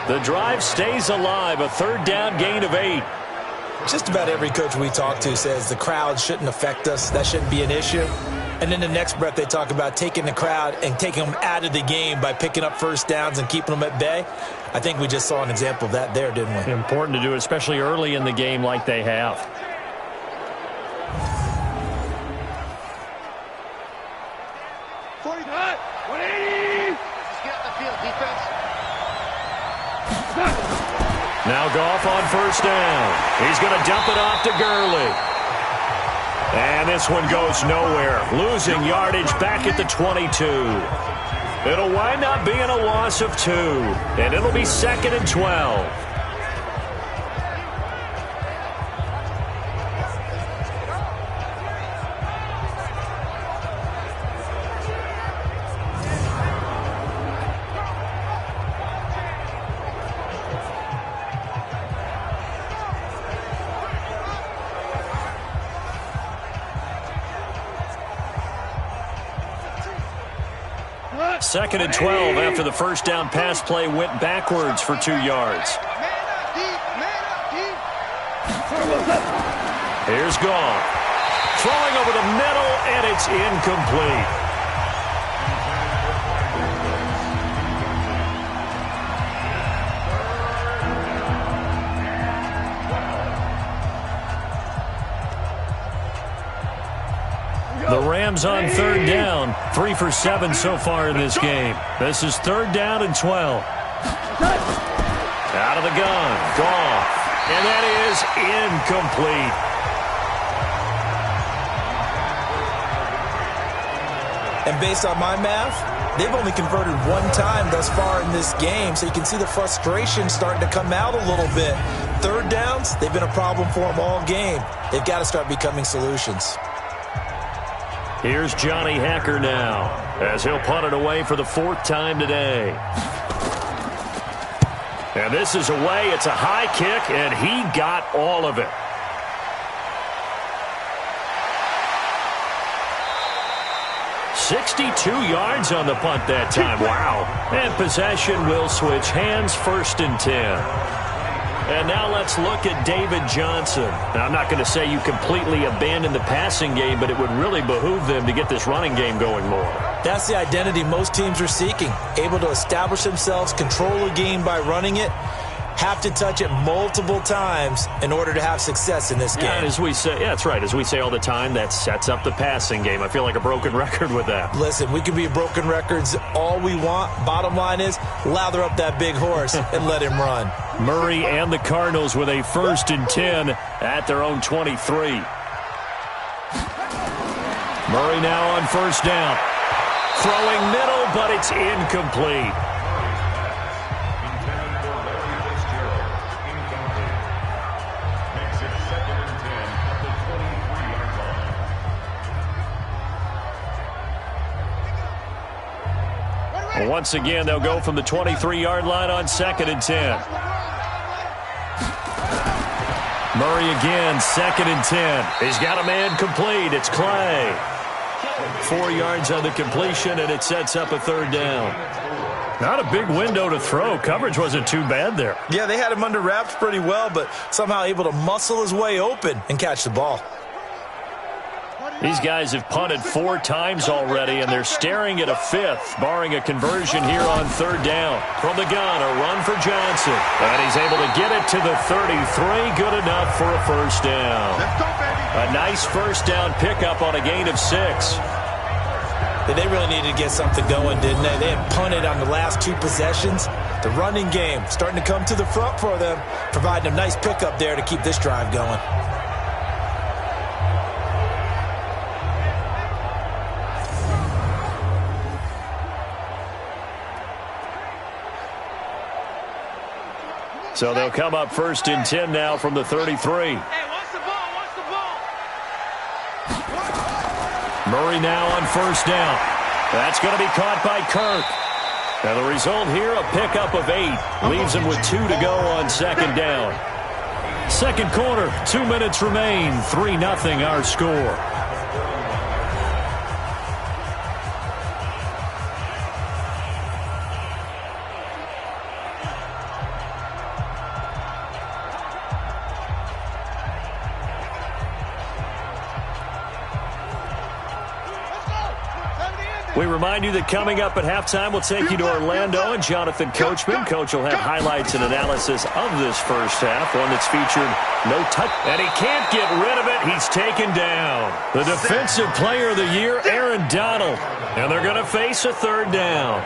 The drive stays alive, a third down gain of 8. Just about every coach we talk to says the crowd shouldn't affect us. That shouldn't be an issue. And then the next breath they talk about taking the crowd and taking them out of the game by picking up first downs and keeping them at bay. I think we just saw an example of that there, didn't we? Important to do, especially early in the game like they have. Now Goff on first down. He's going to dump it off to Gurley. And this one goes nowhere. Losing yardage back at the 22. It'll wind up being a loss of 2. And it'll be 2nd and 12. Second and 12 after the first down pass play went backwards for 2 yards. Here's Goff. Throwing over the middle, and it's incomplete. The Rams on third down, 3 for 7 so far in this game. This is third down and 12. Out of the gun, Goff, and that is incomplete. And based on my math, they've only converted 1 time thus far in this game, so you can see the frustration starting to come out a little bit. Third downs, they've been a problem for them all game. They've got to start becoming solutions. Here's Johnny Hacker now, as he'll punt it away for the 4th time today. And this is away. It's a high kick, and he got all of it. 62 yards on the punt that time. Wow. And possession will switch hands, 1st and 10. And now let's look at David Johnson. Now, I'm not going to say you completely abandon the passing game, but it would really behoove them to get this running game going more. That's the identity most teams are seeking. Able to establish themselves, control a game by running it, have to touch it multiple times in order to have success in this game. And as we say, yeah, that's right. As we say all the time, that sets up the passing game. I feel like a broken record with that. Listen, we can be broken records all we want. Bottom line is, lather up that big horse and let him run. Murray and the Cardinals with a 1st and 10 at their own 23. Murray now on 1st down. Throwing middle, but it's incomplete. Once again, they'll go from the 23-yard line on 2nd and 10. Murray again, 2nd and 10. He's got a man complete. It's Clay. 4 yards on the completion, and it sets up a 3rd down. Not a big window to throw. Coverage wasn't too bad there. Yeah, they had him under wraps pretty well, but somehow able to muscle his way open and catch the ball. These guys have punted 4 times already, and they're staring at a 5th, barring a conversion here on 3rd down. From the gun, a run for Johnson. And he's able to get it to the 33. Good enough for a 1st down. A nice 1st down pickup on a gain of 6. They really needed to get something going, didn't they? They had punted on the last 2 possessions. The running game starting to come to the front for them, providing a nice pickup there to keep this drive going. So they'll come up 1st and 10 now from the 33. Hey, watch the ball, watch the ball. Murray now on 1st down. That's going to be caught by Kirk. And the result here, a pickup of 8. Leaves him with 2 to go on 2nd down. 2nd quarter, 2 minutes remain. 3-0 our score. We remind you that coming up at halftime, we'll take you to Orlando and Jonathan Coachman. Coach will have highlights and analysis of this first half, one that's featured no touch. And he can't get rid of it. He's taken down. The Defensive Player of the Year, Aaron Donald. And they're going to face a 3rd down.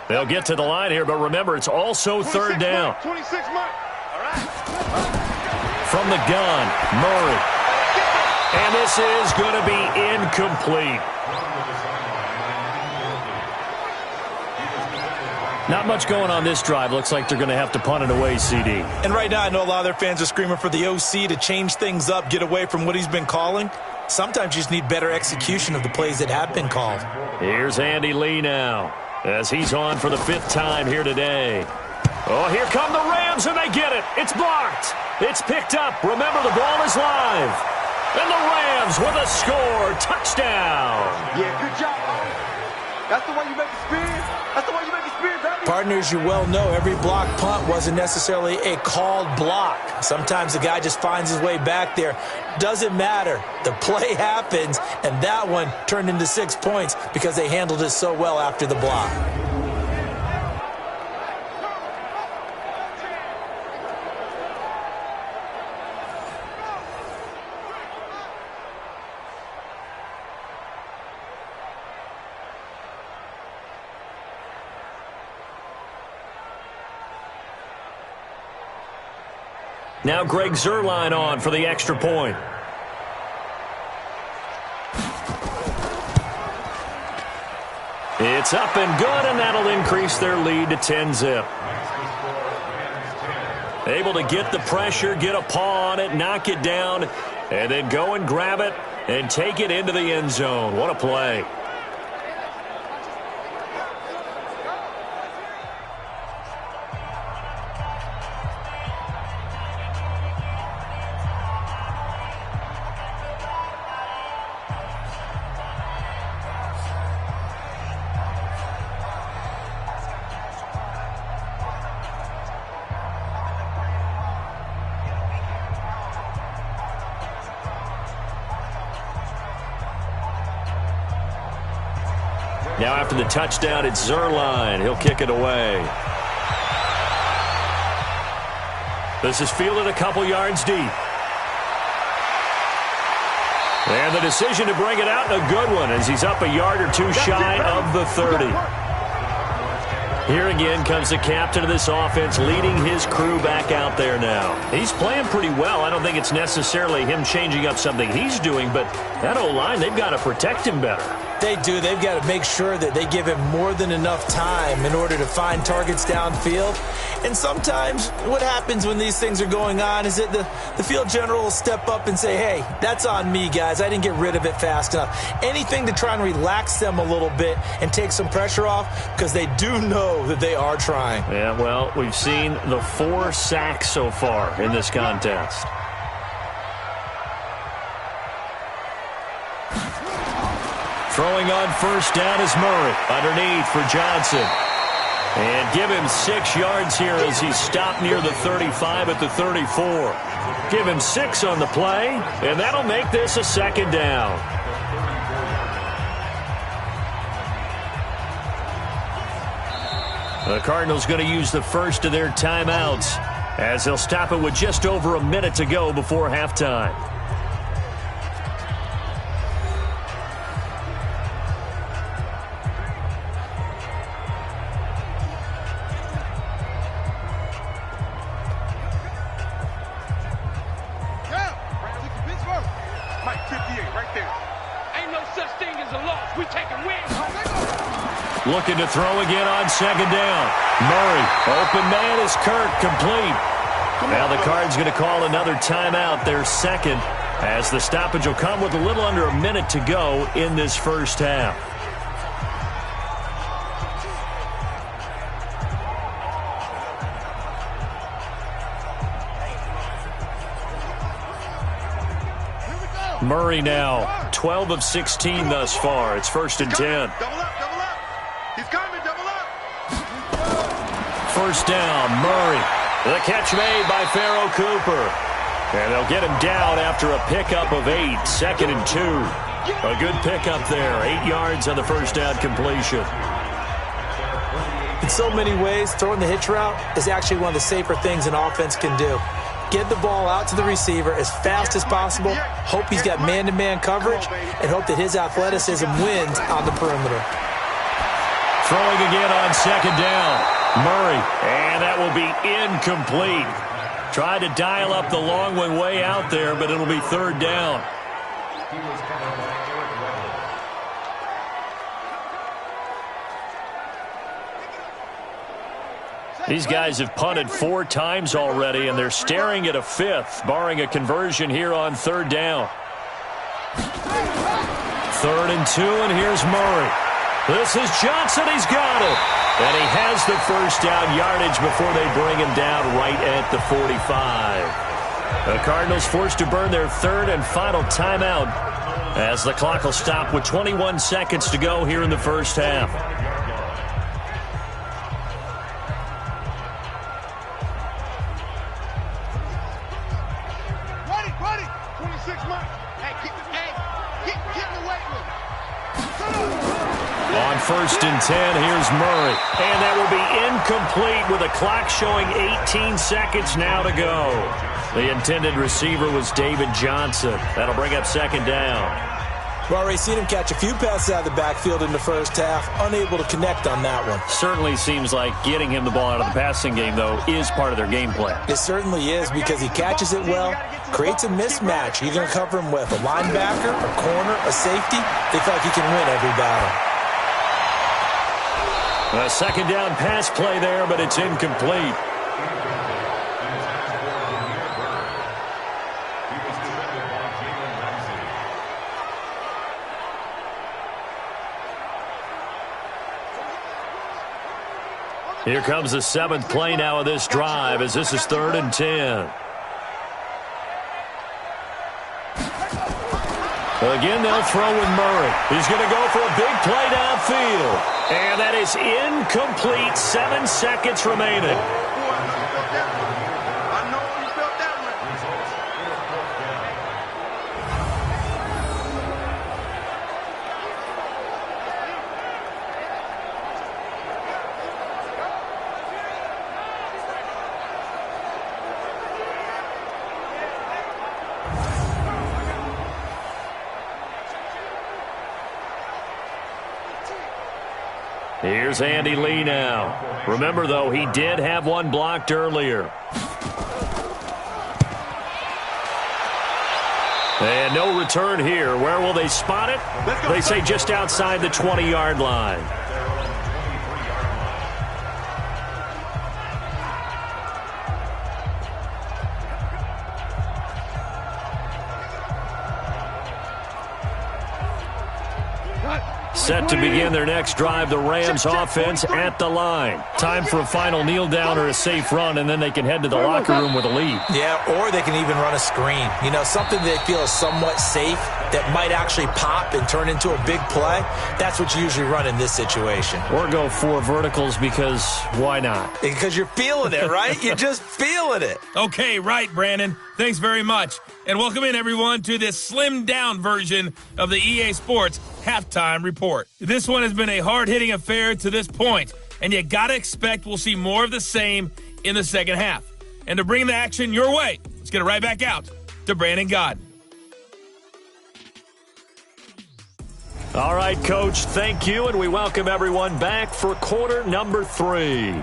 They'll get to the line here, but remember, it's also 3rd down. 26 mark. From the gun, Murray. And this is going to be incomplete. Not much going on this drive. Looks like they're going to have to punt it away, CD. And right now, I know a lot of their fans are screaming for the OC to change things up, get away from what he's been calling. Sometimes you just need better execution of the plays that have been called. Here's Andy Lee now, as he's on for the 5th time here today. Oh, here come the Rams, and they get it. It's blocked. It's picked up. Remember, the ball is live. And the Rams with a score. Touchdown. Yeah, good job. That's the way you make it spin. That's the way you make it spin, baby. Partners, you well know every block punt wasn't necessarily a called block. Sometimes the guy just finds his way back there. Doesn't matter. The play happens, and that one turned into 6 points because they handled it so well after the block. Now Greg Zuerlein on for the extra point. It's up and good, and that'll increase their lead to 10-zip. Able to get the pressure, get a paw on it, knock it down, and then go and grab it and take it into the end zone. What a play. Now after the touchdown, it's Zerline. He'll kick it away. This is fielded a couple yards deep. And the decision to bring it out, a good one, as he's up a yard or two shy of the 30. Here again comes the captain of this offense, leading his crew back out there now. He's playing pretty well. I don't think it's necessarily him changing up something he's doing, but that O-line, they've got to protect him better. They do. They've got to make sure that they give him more than enough time in order to find targets downfield. And sometimes what happens when these things are going on is that the field general will step up and say, hey, that's on me, guys. I didn't get rid of it fast enough. Anything to try and relax them a little bit and take some pressure off, because they do know that they are trying. Yeah, well, we've seen the 4 sacks so far in this contest. Throwing on first down is Murray. Underneath for Johnson. And give him 6 yards here as he's stopped near the 35 at the 34. Give him 6 on the play, and that'll make this a second down. The Cardinals going to use the first of their timeouts as they'll stop it with just over a minute to go before halftime. Looking to throw again on second down. Murray, open man is Kirk, complete. Now the Cards going to call another timeout, their second, as the stoppage will come with a little under a minute to go in this first half. Murray now 12 of 16 thus far. It's 1st and 10. First down, Murray. The catch made by Pharaoh Cooper. And they'll get him down after a pickup of 8. 2nd and 2. A good pickup there. 8 yards on the first down completion. In so many ways, throwing the hitch route is actually one of the safer things an offense can do. Get the ball out to the receiver as fast as possible, hope he's got man-to-man coverage, and hope that his athleticism wins on the perimeter. Throwing again on second down. Murray, and that will be incomplete. Tried to dial up the long one way out there, but it'll be 3rd down. These guys have punted 4 times already, and they're staring at a 5th, barring a conversion here on 3rd down. 3rd and 2, and here's Murray. This is Johnson. He's got it. And he has the first down yardage before they bring him down right at the 45. The Cardinals forced to burn their 3rd and final timeout as the clock will stop with 21 seconds to go here in the first half. Ready. 26 months. Hey, get in the weight room. On 1st and 10, here's Murray. And that will be incomplete with a clock showing 18 seconds now to go. The intended receiver was David Johnson. That'll bring up 2nd down. We've already seen him catch a few passes out of the backfield in the first half, unable to connect on that one. Certainly seems like getting him the ball out of the passing game, though, is part of their game plan. It certainly is, because he catches it well, creates a mismatch. You're going to cover him with a linebacker, a corner, a safety. They feel like he can win every battle. A 2nd down pass play there, but it's incomplete. Here comes the 7th play now of this drive, as this is 3rd and 10. Again, they'll throw with Murray. He's going to go for a big play downfield. And that is incomplete. 7 seconds remaining. Here's Andy Lee now. Remember, though, he did have one blocked earlier. And no return here. Where will they spot it? They say just outside the 20-yard line. Set to begin their next drive, the Rams offense at the line. Time for a final kneel down or a safe run, and then they can head to the locker room with a lead. Yeah, or they can even run a screen. You know, something they feel is somewhat safe that might actually pop and turn into a big play. That's what you usually run in this situation. Or go 4 verticals because why not? Because you're feeling it, right? You're just feeling it. Okay, right, Brandon. Thanks very much. And welcome in, everyone, to this slimmed-down version of the EA Sports Halftime Report. This one has been a hard-hitting affair to this point, and you got to expect we'll see more of the same in the second half. And to bring the action your way, let's get it right back out to Brandon Godden. All right, Coach, thank you, and we welcome everyone back for quarter number 3.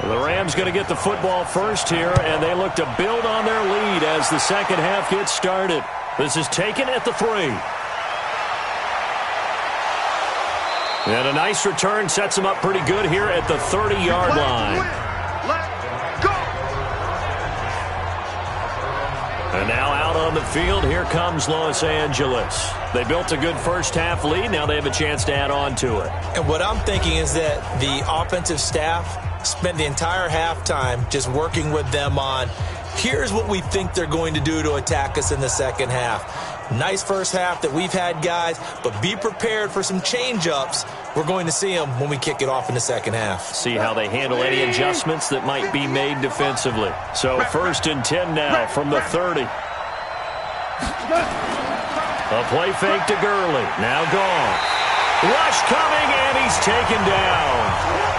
The Rams going to get the football first here, and they look to build on their lead as the second half gets started. This is taken at the 3. And a nice return sets them up pretty good here at the 30-yard line. And now out on the field, here comes Los Angeles. They built a good first half lead. Now they have a chance to add on to it. And what I'm thinking is that the offensive staff spent the entire halftime just working with them on, here's what we think they're going to do to attack us in the second half. Nice first half that we've had, guys, but be prepared for some change-ups. We're going to see them when we kick it off in the second half. See how they handle any adjustments that might be made defensively. So 1st and 10 now from the 30. A play fake to Gurley. Now gone. Rush coming, and he's taken down.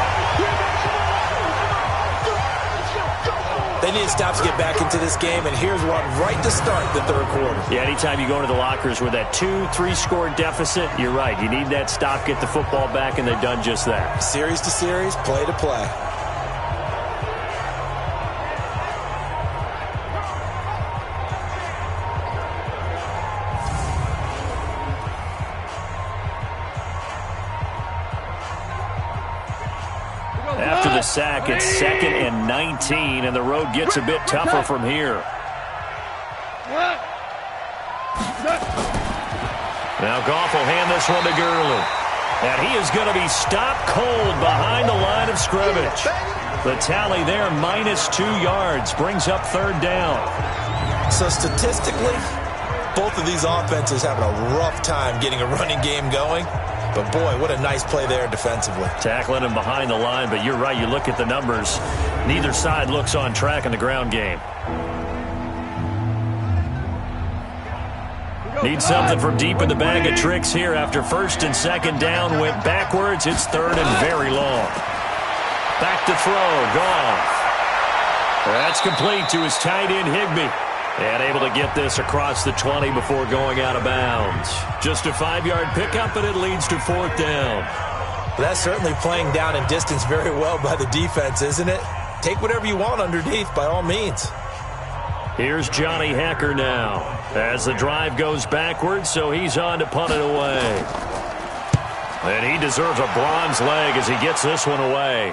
They need to stop to get back into this game, and here's one right to start the third quarter. Yeah, anytime you go into the lockers with that 2-3 score deficit, you're right. You need that stop, get the football back, and they've done just that. Series to series, play to play. After the sack, it's 2nd and 19, and the road gets a bit tougher from here. Now Goff will hand this one to Gurley. And he is going to be stopped cold behind the line of scrimmage. The tally there, -2 yards, brings up 3rd down. So statistically, both of these offenses having a rough time getting a running game going. But, boy, what a nice play there defensively. Tackling him behind the line, but you're right. You look at the numbers. Neither side looks on track in the ground game. Need something from deep in the bag of tricks here after 1st and 2nd down. Went backwards. It's 3rd and very long. Back to throw. Goff. That's complete to his tight end, Higbee. And able to get this across the 20 before going out of bounds. Just a 5-yard pickup, and it leads to 4th down. That's certainly playing down in distance very well by the defense, isn't it? Take whatever you want underneath, by all means. Here's Johnny Hecker now. As the drive goes backwards, so he's on to punt it away. And he deserves a bronze leg as he gets this one away.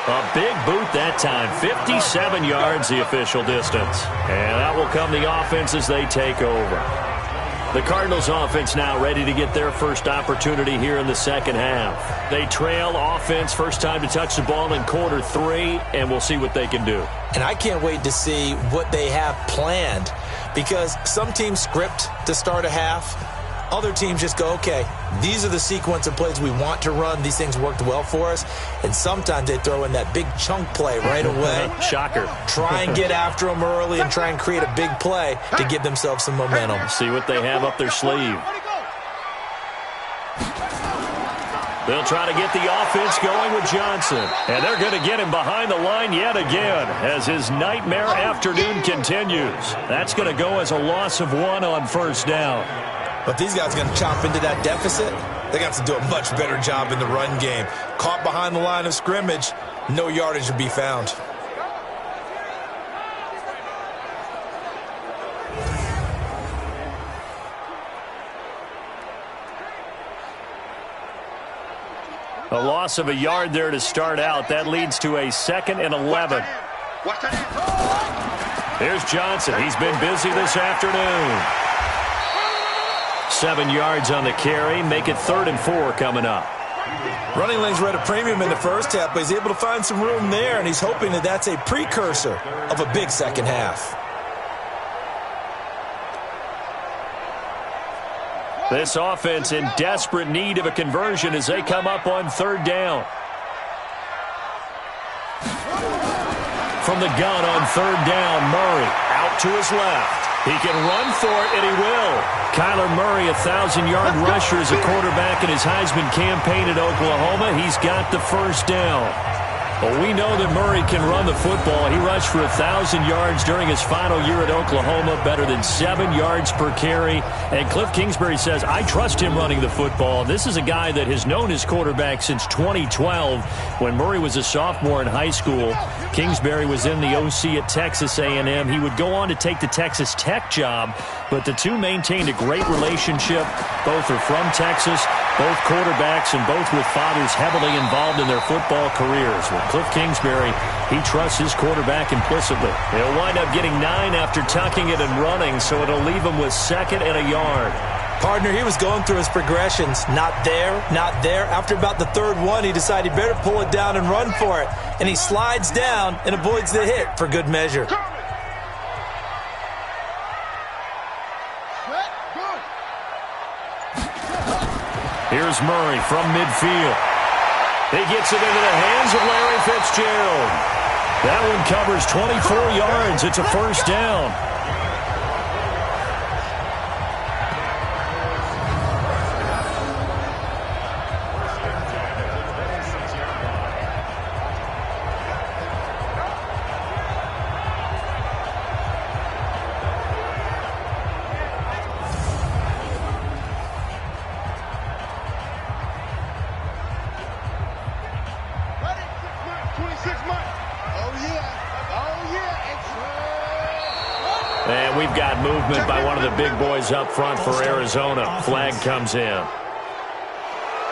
A big boot that time. 57 yards the official distance. And that will come the offense as they take over. The Cardinals offense now ready to get their first opportunity here in the second half. They trail offense, first time to touch the ball in quarter 3, and we'll see what they can do. And I can't wait to see what they have planned, because some teams script to start a half. Other teams just go, okay, these are the sequence of plays we want to run. These things worked well for us. And sometimes they throw in that big chunk play right away. Shocker. Try and get after them early and try and create a big play to give themselves some momentum. See what they have up their sleeve. They'll try to get the offense going with Johnson. And they're going to get him behind the line yet again as his nightmare afternoon continues. That's going to go as a loss of 1 on first down. But these guys are going to chop into that deficit. They're going to have to do a much better job in the run game. Caught behind the line of scrimmage, no yardage to be found. A loss of a yard there to start out. That leads to a 2nd and 11. Here's Johnson. He's been busy this afternoon. 7 yards on the carry. Make it 3rd and 4 coming up. Running lanes were at a premium in the first half, but he's able to find some room there, and he's hoping that that's a precursor of a big second half. This offense in desperate need of a conversion as they come up on 3rd down. From the gun on 3rd down, Murray out to his left. He can run for it, and he will. Kyler Murray, 1,000-yard rusher as a quarterback in his Heisman campaign at Oklahoma. He's got the first down. Well, we know that Murray can run the football. He rushed for 1,000 yards during his final year at Oklahoma, better than 7 yards per carry. And Cliff Kingsbury says, I trust him running the football. This is a guy that has known his quarterback since 2012 when Murray was a sophomore in high school. Kingsbury was in the OC at Texas A&M. He would go on to take the Texas Tech job, but the two maintained a great relationship. Both are from Texas, both quarterbacks, and both with fathers heavily involved in their football careers. Well, Cliff Kingsbury, he trusts his quarterback implicitly. He'll wind up getting 9 after tucking it and running, so it'll leave him with 2nd and a yard. Partner, he was going through his progressions. Not there, not there. After about the 3rd one, he decided he better pull it down and run for it. And he slides down and avoids the hit for good measure. Here's Murray from midfield. He gets it into the hands of Larry Fitzgerald. That one covers 24 yards. It's a first down. And we've got movement by one of the big boys up front for Arizona. Flag comes in.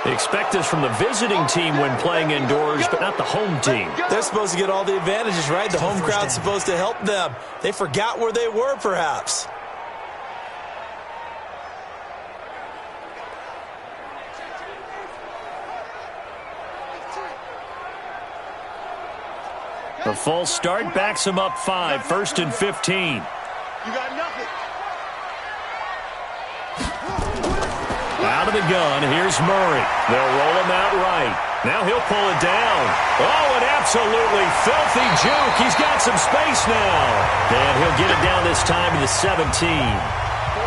They expect this from the visiting team when playing indoors, but not the home team. They're supposed to get all the advantages, right? The home crowd's supposed to help them. They forgot where they were, perhaps. The false start backs him up 5, 1st and 15. You got nothing. Out of the gun, here's Murray. They'll roll him out right. Now he'll pull it down. Oh, an absolutely filthy juke. He's got some space now. And he'll get it down this time to the 17.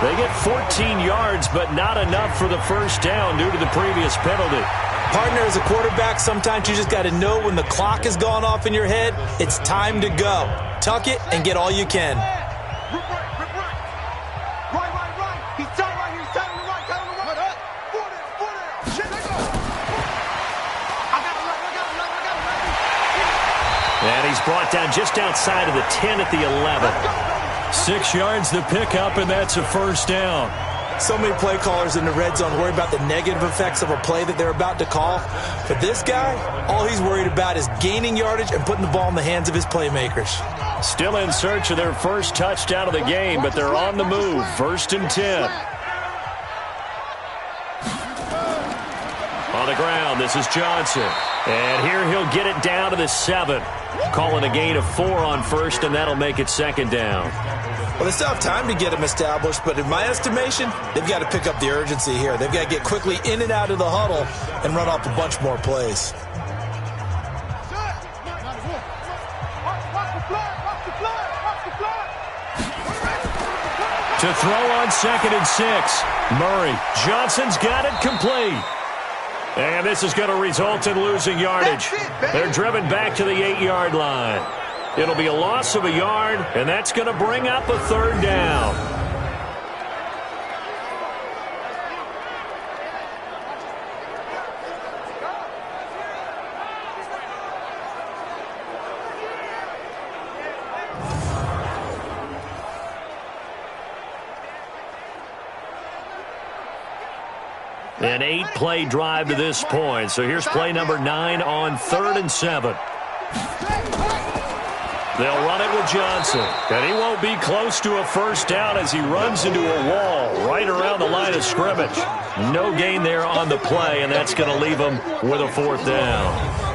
They get 14 yards, but not enough for the first down due to the previous penalty. Partner, as a quarterback, sometimes you just got to know when the clock has gone off in your head, it's time to go. Tuck it and get all you can. And he's brought down just outside of the 10 at the 11. 6 yards the pickup, and that's a first down. So many play callers in the red zone worry about the negative effects of a play that they're about to call. But this guy, all he's worried about is gaining yardage and putting the ball in the hands of his playmakers. Still in search of their first touchdown of the game, but they're on the move. 1st and 10. This is Johnson. And here he'll get it down to the 7. Calling a gain of 4 on first, and that'll make it second down. Well, they still have time to get him established, but in my estimation, they've got to pick up the urgency here. They've got to get quickly in and out of the huddle and run off a bunch more plays. To throw on 2nd and 6. Murray. Johnson's got it complete. And this is going to result in losing yardage. They're driven back to the 8-yard line. It'll be a loss of a yard, and that's going to bring up a 3rd down. An 8-play drive to this point. So here's play number 9 on 3rd and 7. They'll run it with Johnson. And he won't be close to a first down as he runs into a wall right around the line of scrimmage. No gain there on the play, and that's going to leave him with a 4th down.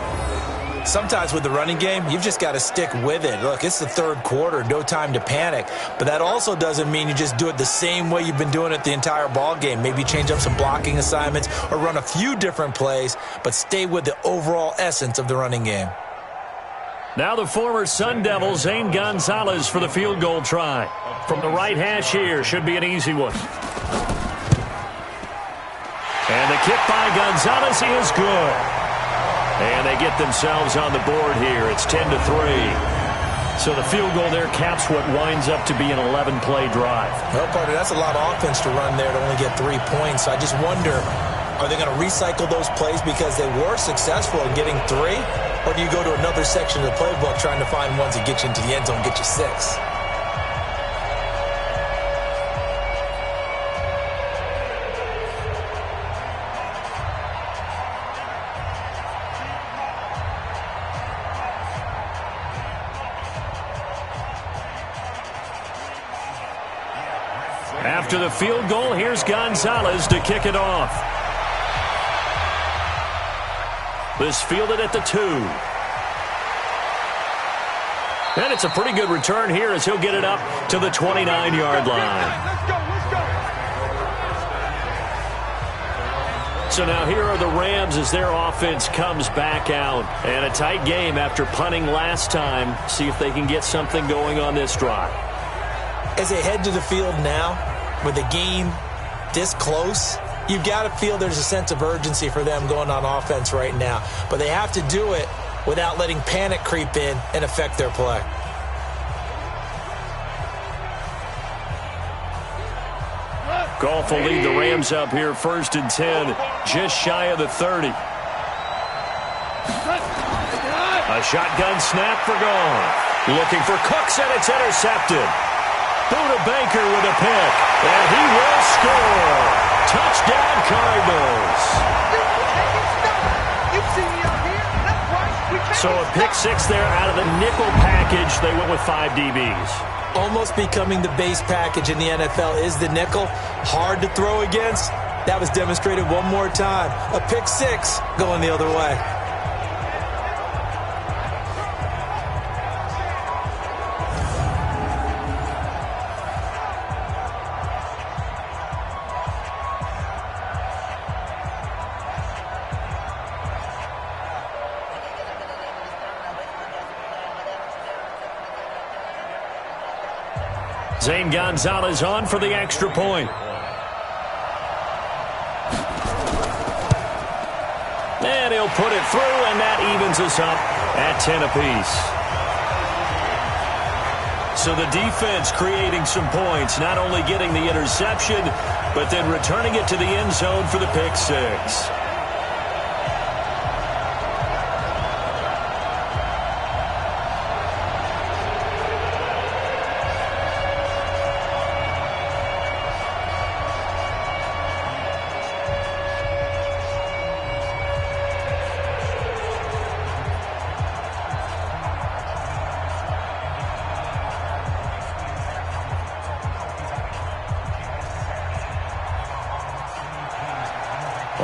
Sometimes with the running game, you've just got to stick with it. Look, it's the 3rd quarter, no time to panic. But that also doesn't mean you just do it the same way you've been doing it the entire ball game. Maybe change up some blocking assignments or run a few different plays, but stay with the overall essence of the running game. Now the former Sun Devil, Zane Gonzalez, for the field goal try. From the right hash here, should be an easy one. And the kick by Gonzalez is good. And they get themselves on the board here. It's 10-3. So the field goal there caps what winds up to be an 11-play drive. Well, partner, that's a lot of offense to run there to only get 3 points. So I just wonder, are they going to recycle those plays because they were successful in getting 3? Or do you go to another section of the playbook trying to find ones that get you into the end zone, get you 6? After the field goal, here's Gonzalez to kick it off. This fielded at the 2. And it's a pretty good return here as he'll get it up to the 29-yard line. So now here are the Rams as their offense comes back out. And a tight game after punting last time. See if they can get something going on this drive. As they head to the field now, with the game this close, you've got to feel there's a sense of urgency for them going on offense right now. But they have to do it without letting panic creep in and affect their play. Goff will lead the Rams up here 1st and 10, just shy of the 30. A shotgun snap for Goff. Looking for Cooks, and it's intercepted. Buda Baker with a pick, and he will score. Touchdown, Cardinals. So a pick 6 there out of the nickel package. They went with 5 DBs. Almost becoming the base package in the NFL is the nickel. Hard to throw against. That was demonstrated one more time. A pick 6 going the other way. Zane Gonzalez on for the extra point. And he'll put it through, and that evens us up at 10 apiece. So the defense creating some points, not only getting the interception, but then returning it to the end zone for the pick 6.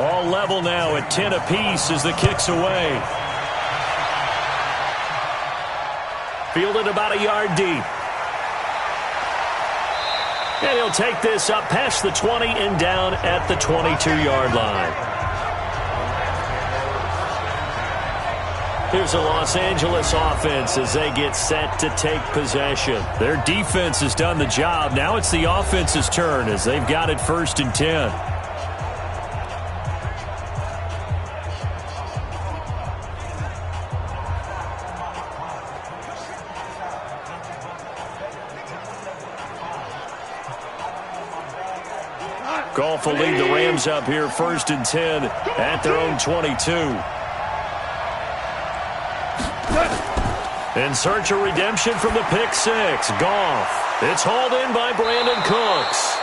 All level now at 10 apiece as the kick's away. Fielded about a yard deep. And he'll take this up past the 20 and down at the 22-yard line. Here's the Los Angeles offense as they get set to take possession. Their defense has done the job. Now it's the offense's turn as they've got it 1st and 10. Goff will lead the Rams up here 1st and 10 at their own 22. In search of redemption from the pick six. Goff. It's hauled in by Brandon Cooks.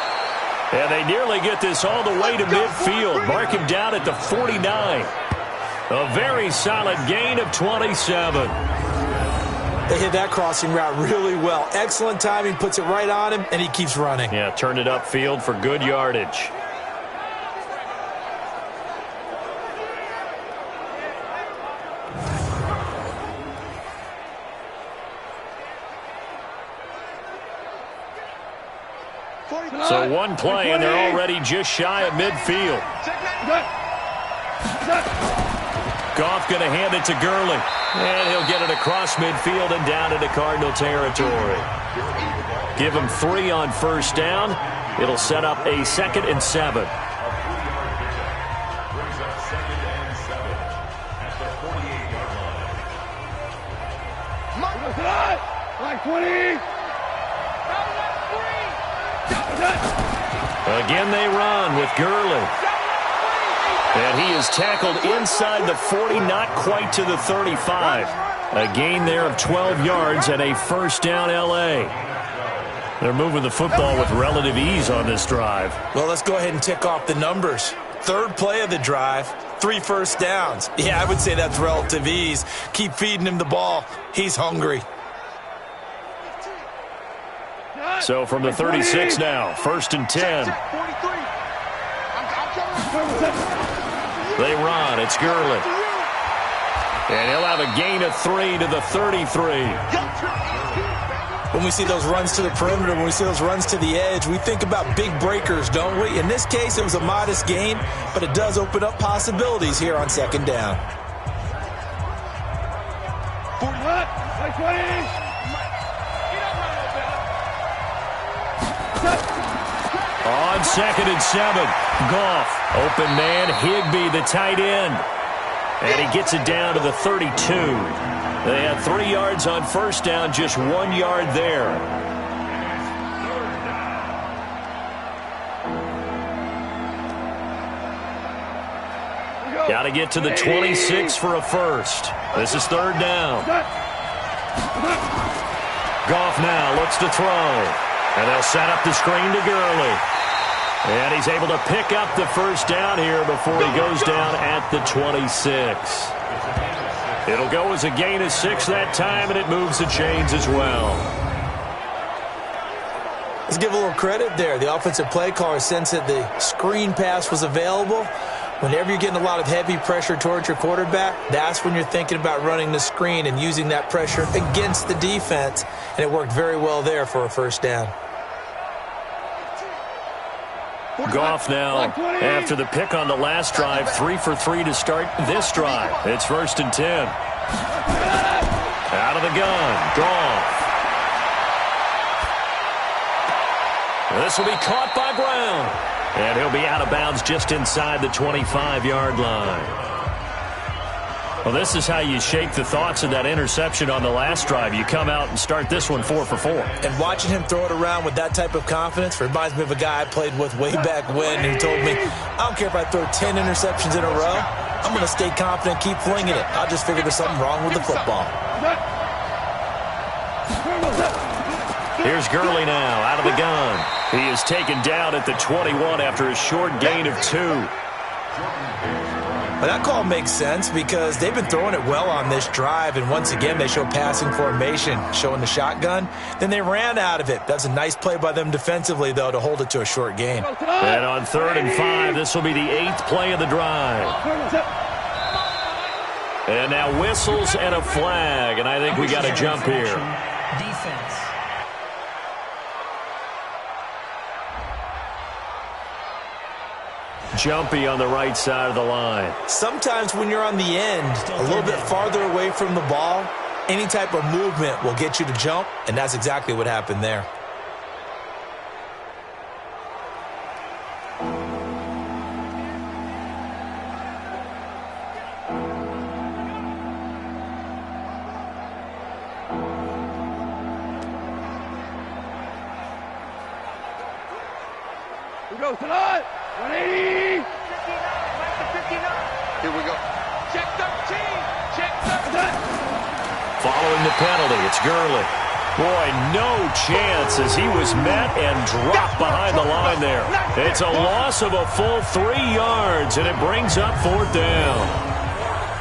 And they nearly get this all the way to midfield. Mark him down at the 49. A very solid gain of 27. They hit that crossing route really well. Excellent timing, puts it right on him, and he keeps running. Yeah, turned it upfield for good yardage. So one play, and they're already just shy of midfield. Goff going to hand it to Gurley. And he'll get it across midfield and down into Cardinal territory. Give him 3 on 1st down. It'll set up a 2nd and 7. Like 20. Again they run with Gurley. And he is tackled inside the 40, not quite to the 35. A gain there of 12 yards and a 1st down L.A. They're moving the football with relative ease on this drive. Well, let's go ahead and tick off the numbers. 3rd play of the drive, 3 first downs. Yeah, I would say that's relative ease. Keep feeding him the ball. He's hungry. So from the 36 now, 1st and 10. They run. It's Gurley. And he'll have a gain of 3 to the 33. When we see those runs to the perimeter, when we see those runs to the edge, we think about big breakers, don't we? In this case, it was a modest gain, but it does open up possibilities here on 2nd down. On 2nd and 7, Goff. Open man, Higbee, the tight end. And he gets it down to the 32. They had 3 yards on 1st down, just 1 yard there. Got to get to the 26 for a 1st. This is 3rd down. Goff now looks to throw. And they'll set up the screen to Gurley. And he's able to pick up the 1st down here before he goes down at the 26. It'll go as a gain of 6 that time, and it moves the chains as well. Let's give a little credit there. The offensive play caller sensed that the screen pass was available. Whenever you're getting a lot of heavy pressure towards your quarterback, that's when you're thinking about running the screen and using that pressure against the defense. And it worked very well there for a 1st down. Goff now, after the pick on the last drive, 3 for 3 to start this drive. It's 1st and 10. Out of the gun, Goff. This will be caught by Brown. And he'll be out of bounds just inside the 25-yard line. Well, this is how you shake the thoughts of that interception on the last drive. You come out and start this one 4 for 4. And watching him throw it around with that type of confidence reminds me of a guy I played with way back when who told me, I don't care if I throw 10 interceptions in a row. I'm going to stay confident, keep flinging it. I'll just figure there's something wrong with the football. Here's Gurley now out of the gun. He is taken down at the 21 after a short gain of 2. Well, that call makes sense because they've been throwing it well on this drive, and once again, they show passing formation, showing the shotgun. Then they ran out of it. That's a nice play by them defensively, though, to hold it to a short gain. And on 3rd and 5, this will be the 8th play of the drive. And now whistles and a flag, and I think we got a jump here. Defense. Jumpy on the right side of the line. Sometimes when you're on the end, a little bit farther away from the ball, any type of movement will get you to jump, and that's exactly what happened there. Here we go tonight. 180. 59, Here we go. Check 13. Check 13. Following the penalty, it's Gurley. Boy, no chance as he was met and dropped behind the line there. It's a loss of a full 3 yards, and it brings up 4th down.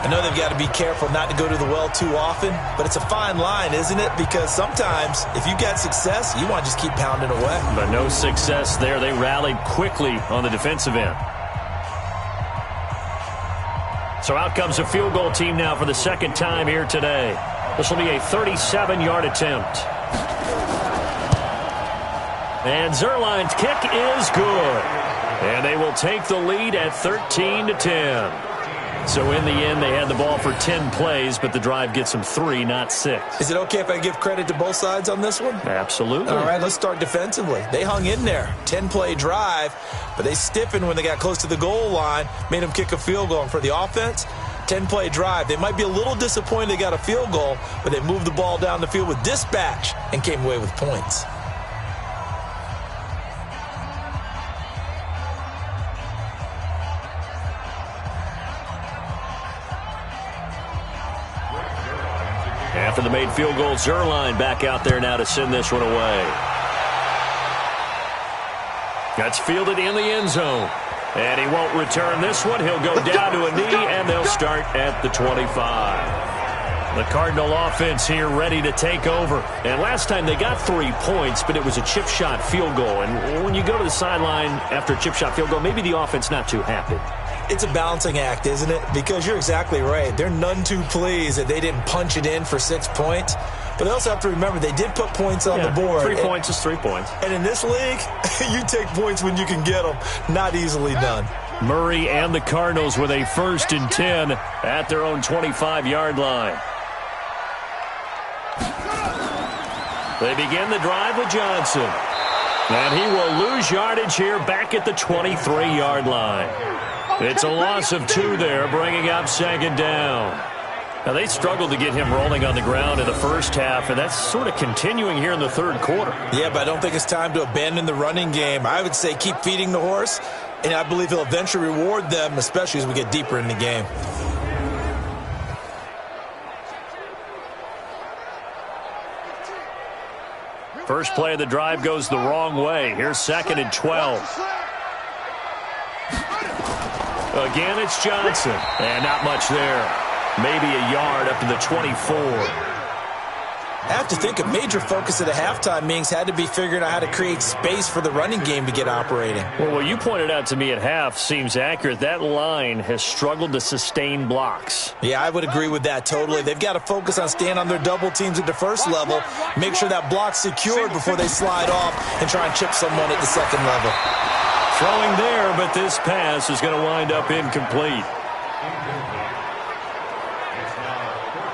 I know they've got to be careful not to go to the well too often, but it's a fine line, isn't it? Because sometimes if you get success, you want to just keep pounding away. But no success there. They rallied quickly on the defensive end. So out comes a field goal team now for the 2nd time here today. This will be a 37-yard attempt. And Zerline's kick is good. And they will take the lead at 13-10. So in the end, they had the ball for 10 plays, but the drive gets them 3, not 6. Is it okay if I give credit to both sides on this one? Absolutely. All right, let's start defensively. They hung in there. 10-play drive, but they stiffened when they got close to the goal line, made them kick a field goal. And for the offense, 10-play drive. They might be a little disappointed they got a field goal, but they moved the ball down the field with dispatch and came away with points. After the made field goal, Zerline back out there now to send this one away. That's fielded in the end zone. And he won't return this one. He'll go down to a knee, and they'll start at the 25. The Cardinal offense here ready to take over. And last time they got 3 points, but it was a chip shot field goal. And when you go to the sideline after a chip shot field goal, maybe the offense not too happy. It's a balancing act, isn't it? Because you're exactly right. They're none too pleased that they didn't punch it in for 6 points. But they also have to remember they did put points on the board. 3 points is 3 points. And in this league, you take points when you can get them. Not easily done. Murray and the Cardinals with a 1st and 10 at their own 25-yard line. They begin the drive with Johnson. And he will lose yardage here back at the 23-yard line. It's a loss of 2 there, bringing up 2nd down. Now, they struggled to get him rolling on the ground in the first half, and that's sort of continuing here in the 3rd quarter. Yeah, but I don't think it's time to abandon the running game. I would say keep feeding the horse, and I believe he'll eventually reward them, especially as we get deeper in the game. First play of the drive goes the wrong way. Here's 2nd and 12. Again, it's Johnson. And not much there. Maybe a yard up to the 24. I have to think a major focus at the halftime meetings had to be figuring out how to create space for the running game to get operating. Well, what you pointed out to me at half seems accurate. That line has struggled to sustain blocks. Yeah, I would agree with that totally. They've got to focus on staying on their double teams at the first level, make sure that block's secured before they slide off and try and chip someone at the 2nd level. Throwing there, but this pass is going to wind up incomplete.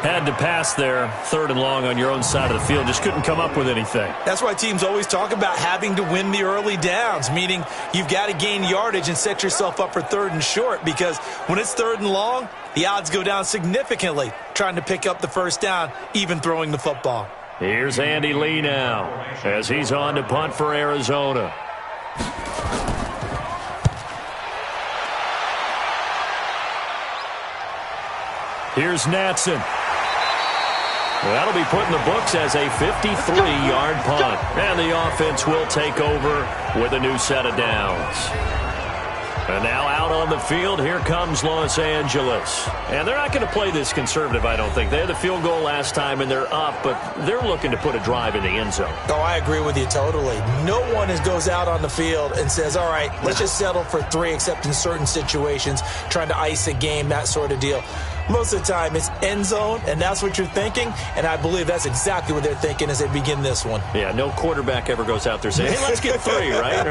Had to pass there, 3rd and long on your own side of the field. Just couldn't come up with anything. That's why teams always talk about having to win the early downs, meaning you've got to gain yardage and set yourself up for 3rd and short, because when it's 3rd and long, the odds go down significantly trying to pick up the 1st down, even throwing the football. Here's Andy Lee now as he's on to punt for Arizona. Here's Natson. That'll be put in the books as a 53-yard punt. And the offense will take over with a new set of downs. And now out on the field, here comes Los Angeles. And they're not going to play this conservative, I don't think. They had the field goal last time, and they're up, but they're looking to put a drive in the end zone. Oh, I agree with you totally. No one goes out on the field and says, all right, let's just settle for 3, except in certain situations, trying to ice a game, that sort of deal. Most of the time, it's end zone, and that's what you're thinking, and I believe that's exactly what they're thinking as they begin this one. Yeah, no quarterback ever goes out there saying, hey, let's get 3, right?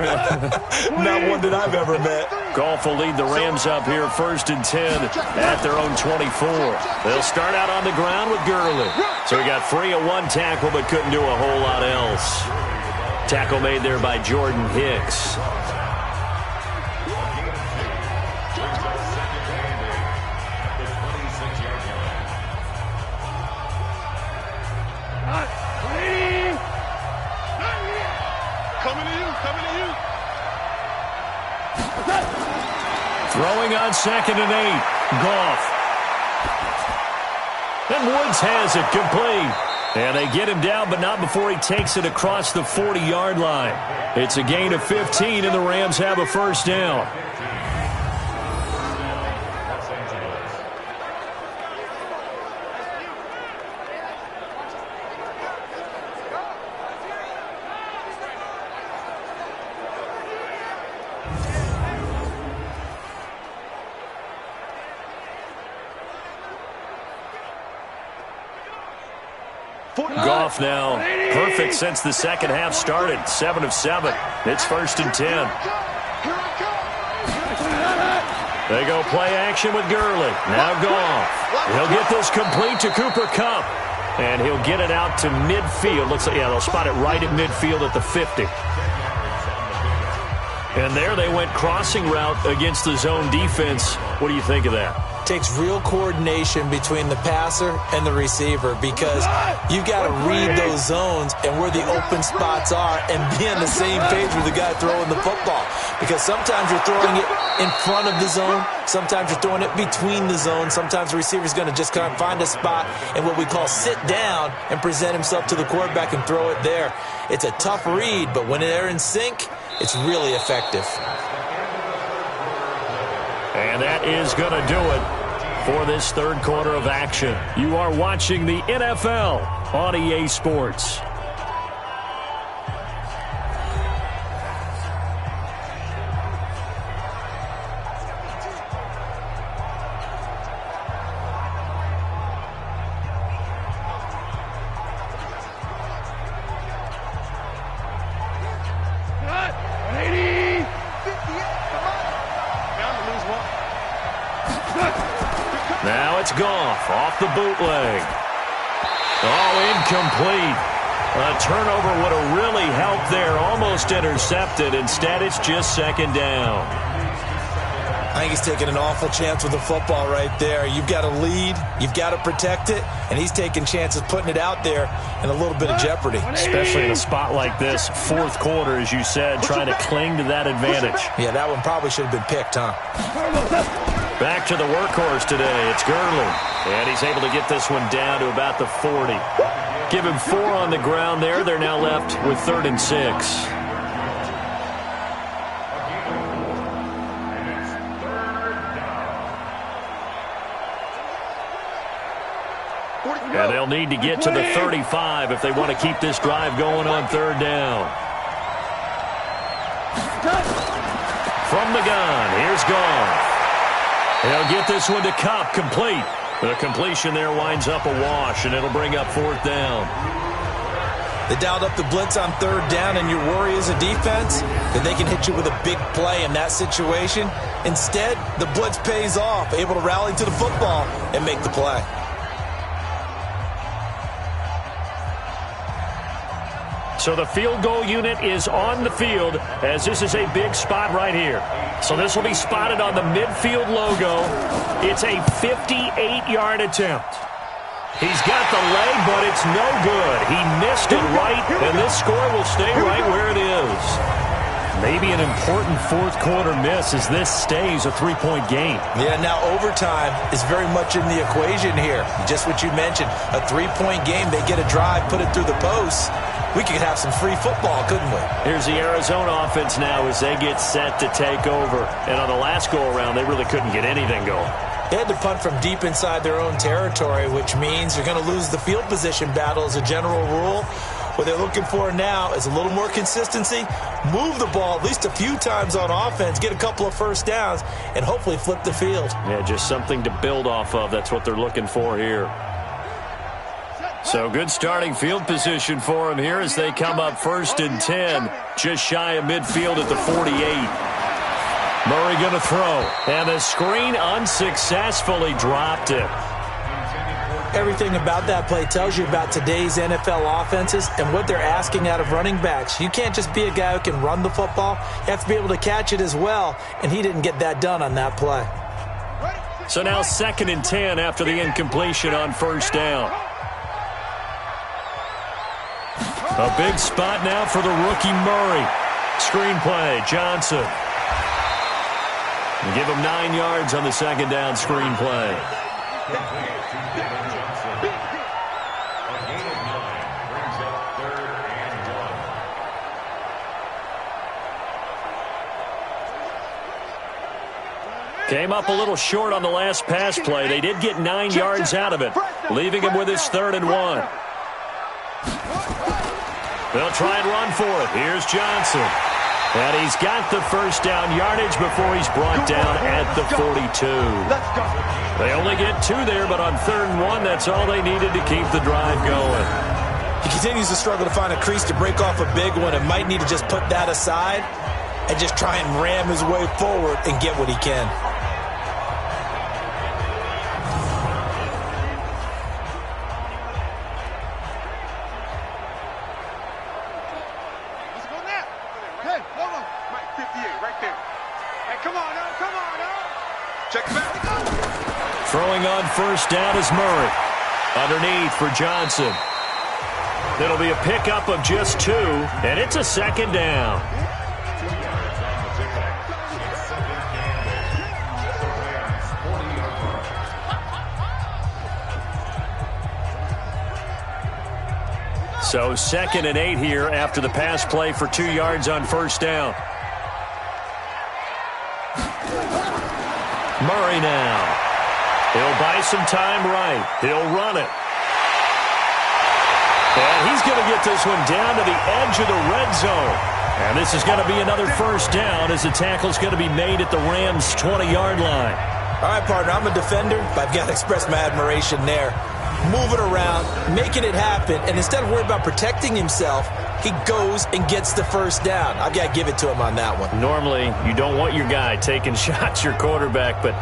Not one that I've ever met. Goff will lead the Rams up here 1st and 10 at their own 24. They'll start out on the ground with Gurley. So he got free of 1 tackle but couldn't do a whole lot else. Tackle made there by Jordan Hicks. Throwing on 2nd and 8. Goff. And Woods has it complete. And they get him down, but not before he takes it across the 40-yard line. It's a gain of 15, and the Rams have a 1st down. Goff now perfect since the second half started. 7 of 7. It's 1st and 10. They go play action with Gurley. Now Goff. He'll get this complete to Cooper Kupp. And he'll get it out to midfield. Looks like, yeah, they'll spot it right at midfield at the 50. And there they went crossing route against the zone defense. What do you think of that? Takes real coordination between the passer and the receiver, because you've got to read those zones and where the open spots are and be on the same page with the guy throwing the football. Because sometimes you're throwing it in front of the zone, sometimes you're throwing it between the zones, sometimes the receiver's going to just kind of find a spot and what we call sit down and present himself to the quarterback and throw it there. It's a tough read, but when they're in sync, it's really effective. And that is going to do it for this 3rd quarter of action. You are watching the NFL on EA Sports. Now it's Goff off the bootleg. Oh, incomplete. A turnover would have really helped there. Almost intercepted. Instead, it's just 2nd down. I think he's taking an awful chance with the football right there. You've got to lead. You've got to protect it. And he's taking chances putting it out there in a little bit of jeopardy. Especially in a spot like this. 4th quarter, as you said, trying to cling to that advantage. Yeah, that one probably should have been picked, huh? Back to the workhorse today. It's Gurley. And he's able to get this one down to about the 40. Give him 4 on the ground there. They're now left with 3rd and 6. And they'll need to get to the 35 if they want to keep this drive going on 3rd down. From the gun, here's Goff. He'll get this one to Kupp, complete. The completion there winds up a wash, and it'll bring up 4th down. They dialed up the blitz on 3rd down, and your worry as a defense that they can hit you with a big play in that situation. Instead, the blitz pays off, able to rally to the football and make the play. So the field goal unit is on the field, as this is a big spot right here. So this will be spotted on the midfield logo. It's a 58-yard attempt. He's got the leg, but it's no good. He missed it right, and this score will stay right where it is. Maybe an important fourth quarter miss as this stays a three-point game. Yeah, now overtime is very much in the equation here. Just what you mentioned, a three-point game. They get a drive, put it through the post. We could have some free football, couldn't we? Here's the Arizona offense now as they get set to take over. And on the last go-around, they really couldn't get anything going. They had to punt from deep inside their own territory, which means you're going to lose the field position battle as a general rule. What they're looking for now is a little more consistency, move the ball at least a few times on offense, get a couple of first downs, and hopefully flip the field. Yeah, just something to build off of. That's what they're looking for here. So good starting field position for them here as they come up 1st and 10, just shy of midfield at the 48. Murray going to throw, and the screen unsuccessfully dropped it. Everything about that play tells you about today's NFL offenses and what they're asking out of running backs. You can't just be a guy who can run the football. You have to be able to catch it as well, and he didn't get that done on that play. So now 2nd and 10 after the incompletion on 1st down. A big spot now for the rookie Murray. Screenplay, Johnson. And give him 9 yards on the 2nd down screenplay. Came up a little short on the last pass play. They did get 9 yards out of it, leaving him with his 3rd and 1. They'll try and run for it. Here's Johnson. And he's got the first down yardage before he's brought down at the 42. They only get 2 there, but on 3rd and 1, that's all they needed to keep the drive going. He continues to struggle to find a crease to break off a big one and might need to just put that aside and just try and ram his way forward and get what he can. Throwing on 1st down is Murray. Underneath for Johnson. It'll be a pickup of just 2, and it's a 2nd down. So 2nd and 8 here after the pass play for 2 yards on 1st down. Murray now. He'll buy some time right. He'll run it. And he's going to get this one down to the edge of the red zone. And this is going to be another 1st down as the tackle's going to be made at the Rams' 20-yard line. All right, partner, I'm a defender, but I've got to express my admiration there. Moving around, making it happen, and instead of worrying about protecting himself, he goes and gets the 1st down. I've got to give it to him on that one. Normally, you don't want your guy taking shots, your quarterback, but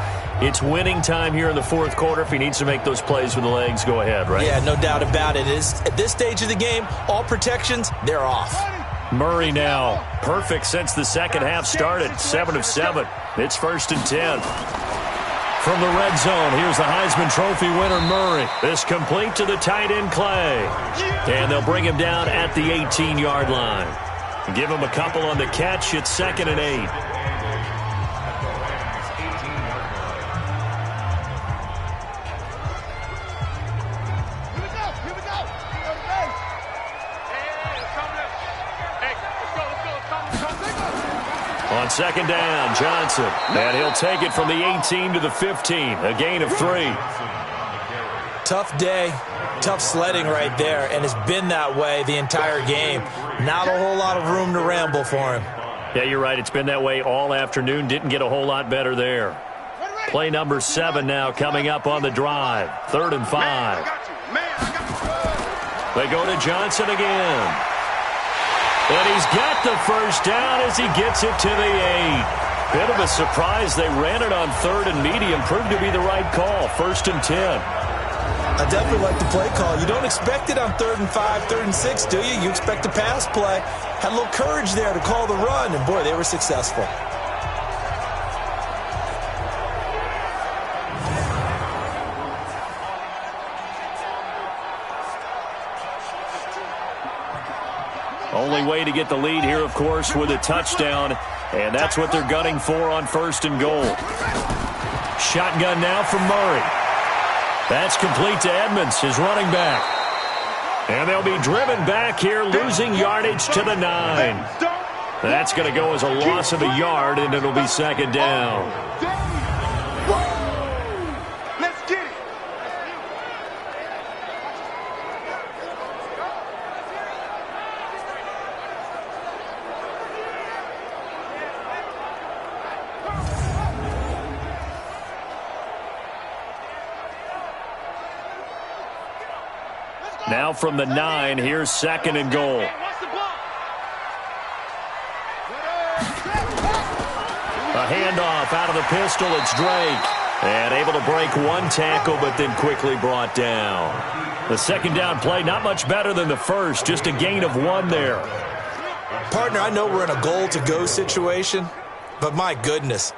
it's winning time here in the 4th quarter. If he needs to make those plays with the legs, go ahead, right? Yeah, no doubt about it. At this stage of the game, all protections, they're off. Murray now, perfect since the 2nd half started, 7 of 7. It's 1st and 10. From the red zone, here's the Heisman Trophy winner, Murray. This complete to the tight end, Clay. And they'll bring him down at the 18-yard line. Give him a couple on the catch. It's 2nd and 8. On 2nd down, Johnson. And he'll take it from the 18 to the 15. A gain of 3. Tough day, tough sledding right there, and it's been that way the entire game. Not a whole lot of room to ramble for him. Yeah, you're right. It's been that way all afternoon. Didn't get a whole lot better there. Play number 7 now coming up on the drive. 3rd and 5. They go to Johnson again. And he's got the 1st down as he gets it to the 8. Bit of a surprise. They ran it on 3rd and medium. Proved to be the right call. 1st and 10. I definitely like the play call. You don't expect it on 3rd and 5, 3rd and 6, do you? You expect a pass play. Had a little courage there to call the run, and boy, they were successful. Only way to get the lead here, of course, with a touchdown, and that's what they're gunning for on 1st and goal. Shotgun now from Murray. That's complete to Edmonds, his running back. And they'll be driven back here, losing yardage to the 9. That's going to go as a loss of a yard, and it'll be 2nd down. Let's get it. Now from the 9, here's 2nd and goal. A handoff out of the pistol. It's Drake. And able to break one tackle, but then quickly brought down. The 2nd down play, not much better than the first. Just a gain of 1 there. Partner, I know we're in a goal-to-go situation, but my goodness.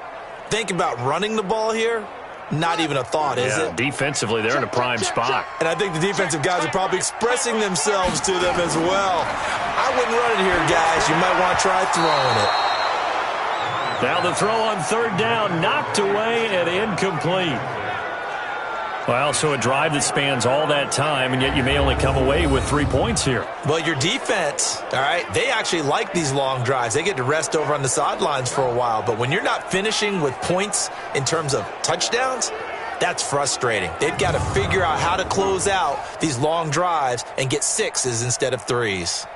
Think about running the ball here. Not even a thought, is it? Defensively, they're in a prime spot. And I think the defensive guys are probably expressing themselves to them as well. I wouldn't run it here, guys. You might want to try throwing it. Now the throw on 3rd down, knocked away and incomplete. Well, so a drive that spans all that time, and yet you may only come away with 3 points here. Well, your defense, all right, they actually like these long drives. They get to rest over on the sidelines for a while. But when you're not finishing with points in terms of touchdowns, that's frustrating. They've got to figure out how to close out these long drives and get 6s instead of 3s.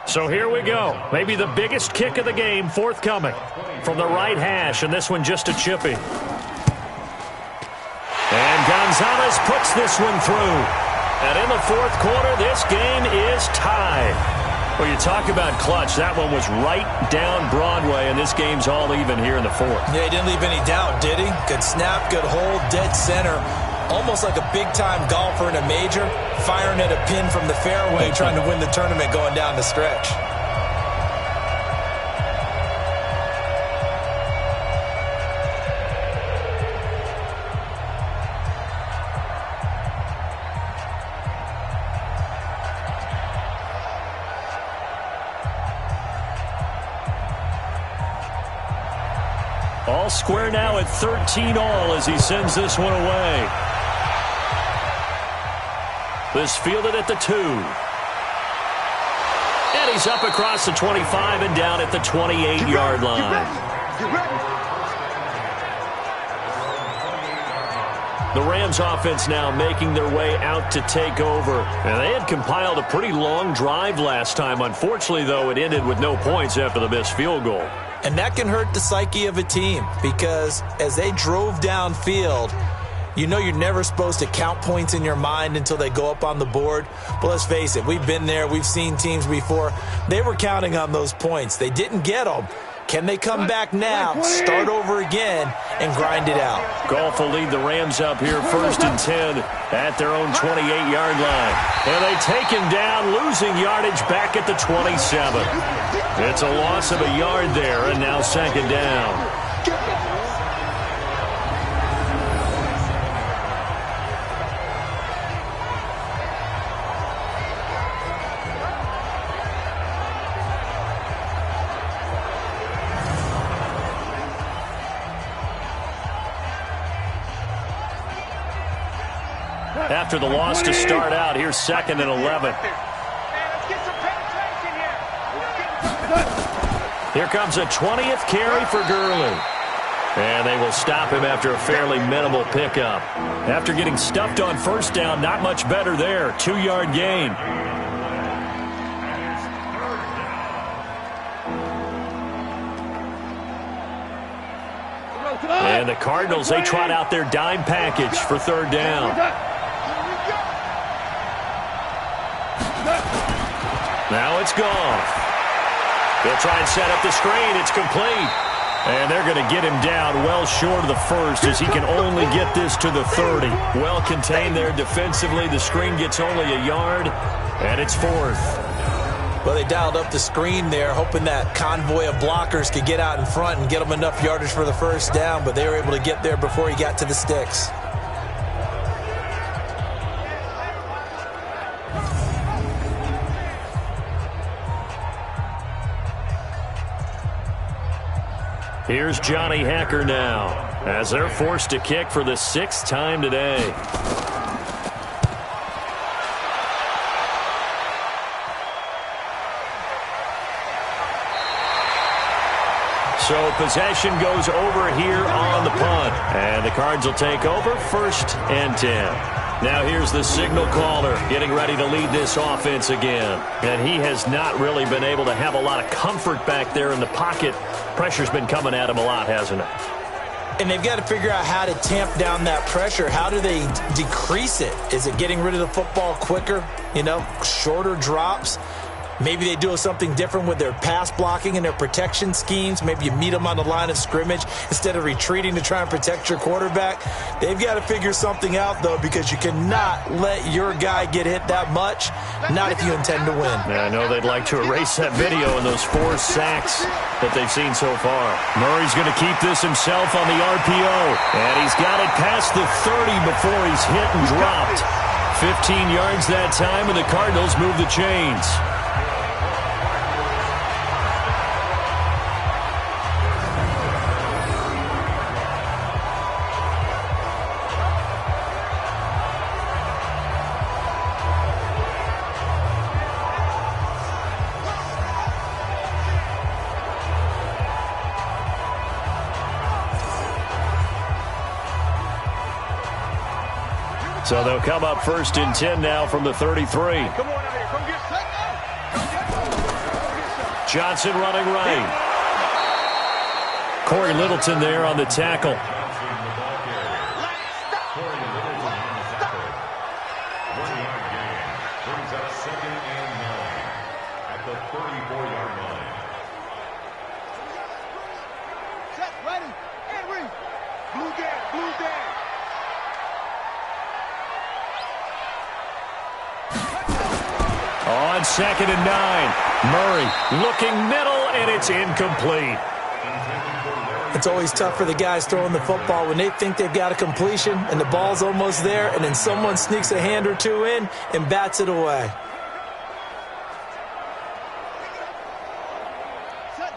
So here we go. Maybe the biggest kick of the game forthcoming from the right hash, and this one just a chippy. And Gonzalez puts this one through. And in the 4th quarter, this game is tied. Well, you talk about clutch. That one was right down Broadway, and this game's all even here in the 4th. Yeah, he didn't leave any doubt, did he? Good snap, good hold, dead center. Almost like a big-time golfer in a major, firing at a pin from the fairway, trying to win the tournament going down the stretch. All square now at 13 all as he sends this one away. This fielded at the 2. And he's up across the 25 and down at the 28-yard line. The Rams offense now making their way out to take over. And they had compiled a pretty long drive last time. Unfortunately, though, it ended with no points after the missed field goal. And that can hurt the psyche of a team because as they drove downfield, you know you're never supposed to count points in your mind until they go up on the board. But let's face it, we've been there. We've seen teams before. They were counting on those points. They didn't get them. Can they come back now, start over again, and grind it out? Goff will lead the Rams up here 1st and 10 at their own 28-yard line. And they take him down, losing yardage back at the 27. It's a loss of a yard there, and now 2nd down. After the loss to start out, here's 2nd and 11. Here comes a 20th carry for Gurley. And they will stop him after a fairly minimal pickup. After getting stuffed on 1st down, not much better there. 2-yard gain. And the Cardinals, they trot out their dime package for 3rd down. Now it's Goff. They'll try and set up the screen. It's complete. And they're going to get him down well short of the 1st as he can only get this to the 30. Well contained there defensively. The screen gets only a yard, and it's 4th. Well, they dialed up the screen there, hoping that convoy of blockers could get out in front and get them enough yardage for the 1st down, but they were able to get there before he got to the sticks. Here's Johnny Hacker now, as they're forced to kick for the 6th time today. So possession goes over here on the punt. And the Cards will take over 1st and 10. Now here's the signal caller getting ready to lead this offense again. And he has not really been able to have a lot of comfort back there in the pocket. Pressure's been coming at him a lot, hasn't it? And they've got to figure out how to tamp down that pressure. How do they decrease it? Is it getting rid of the football quicker? Shorter drops? Maybe they do something different with their pass blocking and their protection schemes. Maybe you meet them on the line of scrimmage instead of retreating to try and protect your quarterback. They've got to figure something out, though, because you cannot let your guy get hit that much, not if you intend to win. Yeah, I know they'd like to erase that video and those 4 sacks that they've seen so far. Murray's going to keep this himself on the RPO, and he's got it past the 30 before he's hit and dropped. 15 yards that time, and the Cardinals move the chains. So they'll come up 1st and 10 now from the 33. Come on out here. Come get set. Johnson running right. Corey Littleton there on the tackle. Brings up 2nd and 9 at the 34-yard line. Set, ready, and read. Blue down, blue down. On 2nd and 9. Murray looking middle, and it's incomplete. It's always tough for the guys throwing the football when they think they've got a completion and the ball's almost there, and then someone sneaks a hand or two in and bats it away.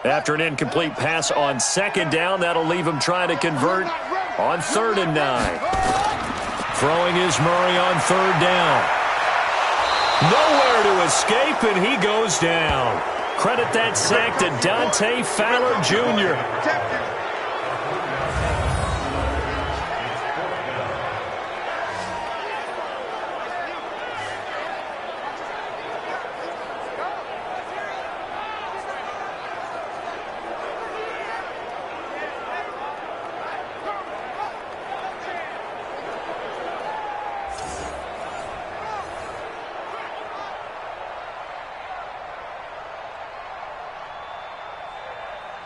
After an incomplete pass on 2nd down, that'll leave him trying to convert on 3rd and 9. Throwing is Murray on 3rd down. Nowhere to escape, and he goes down. Credit that sack to Dante Fowler Jr.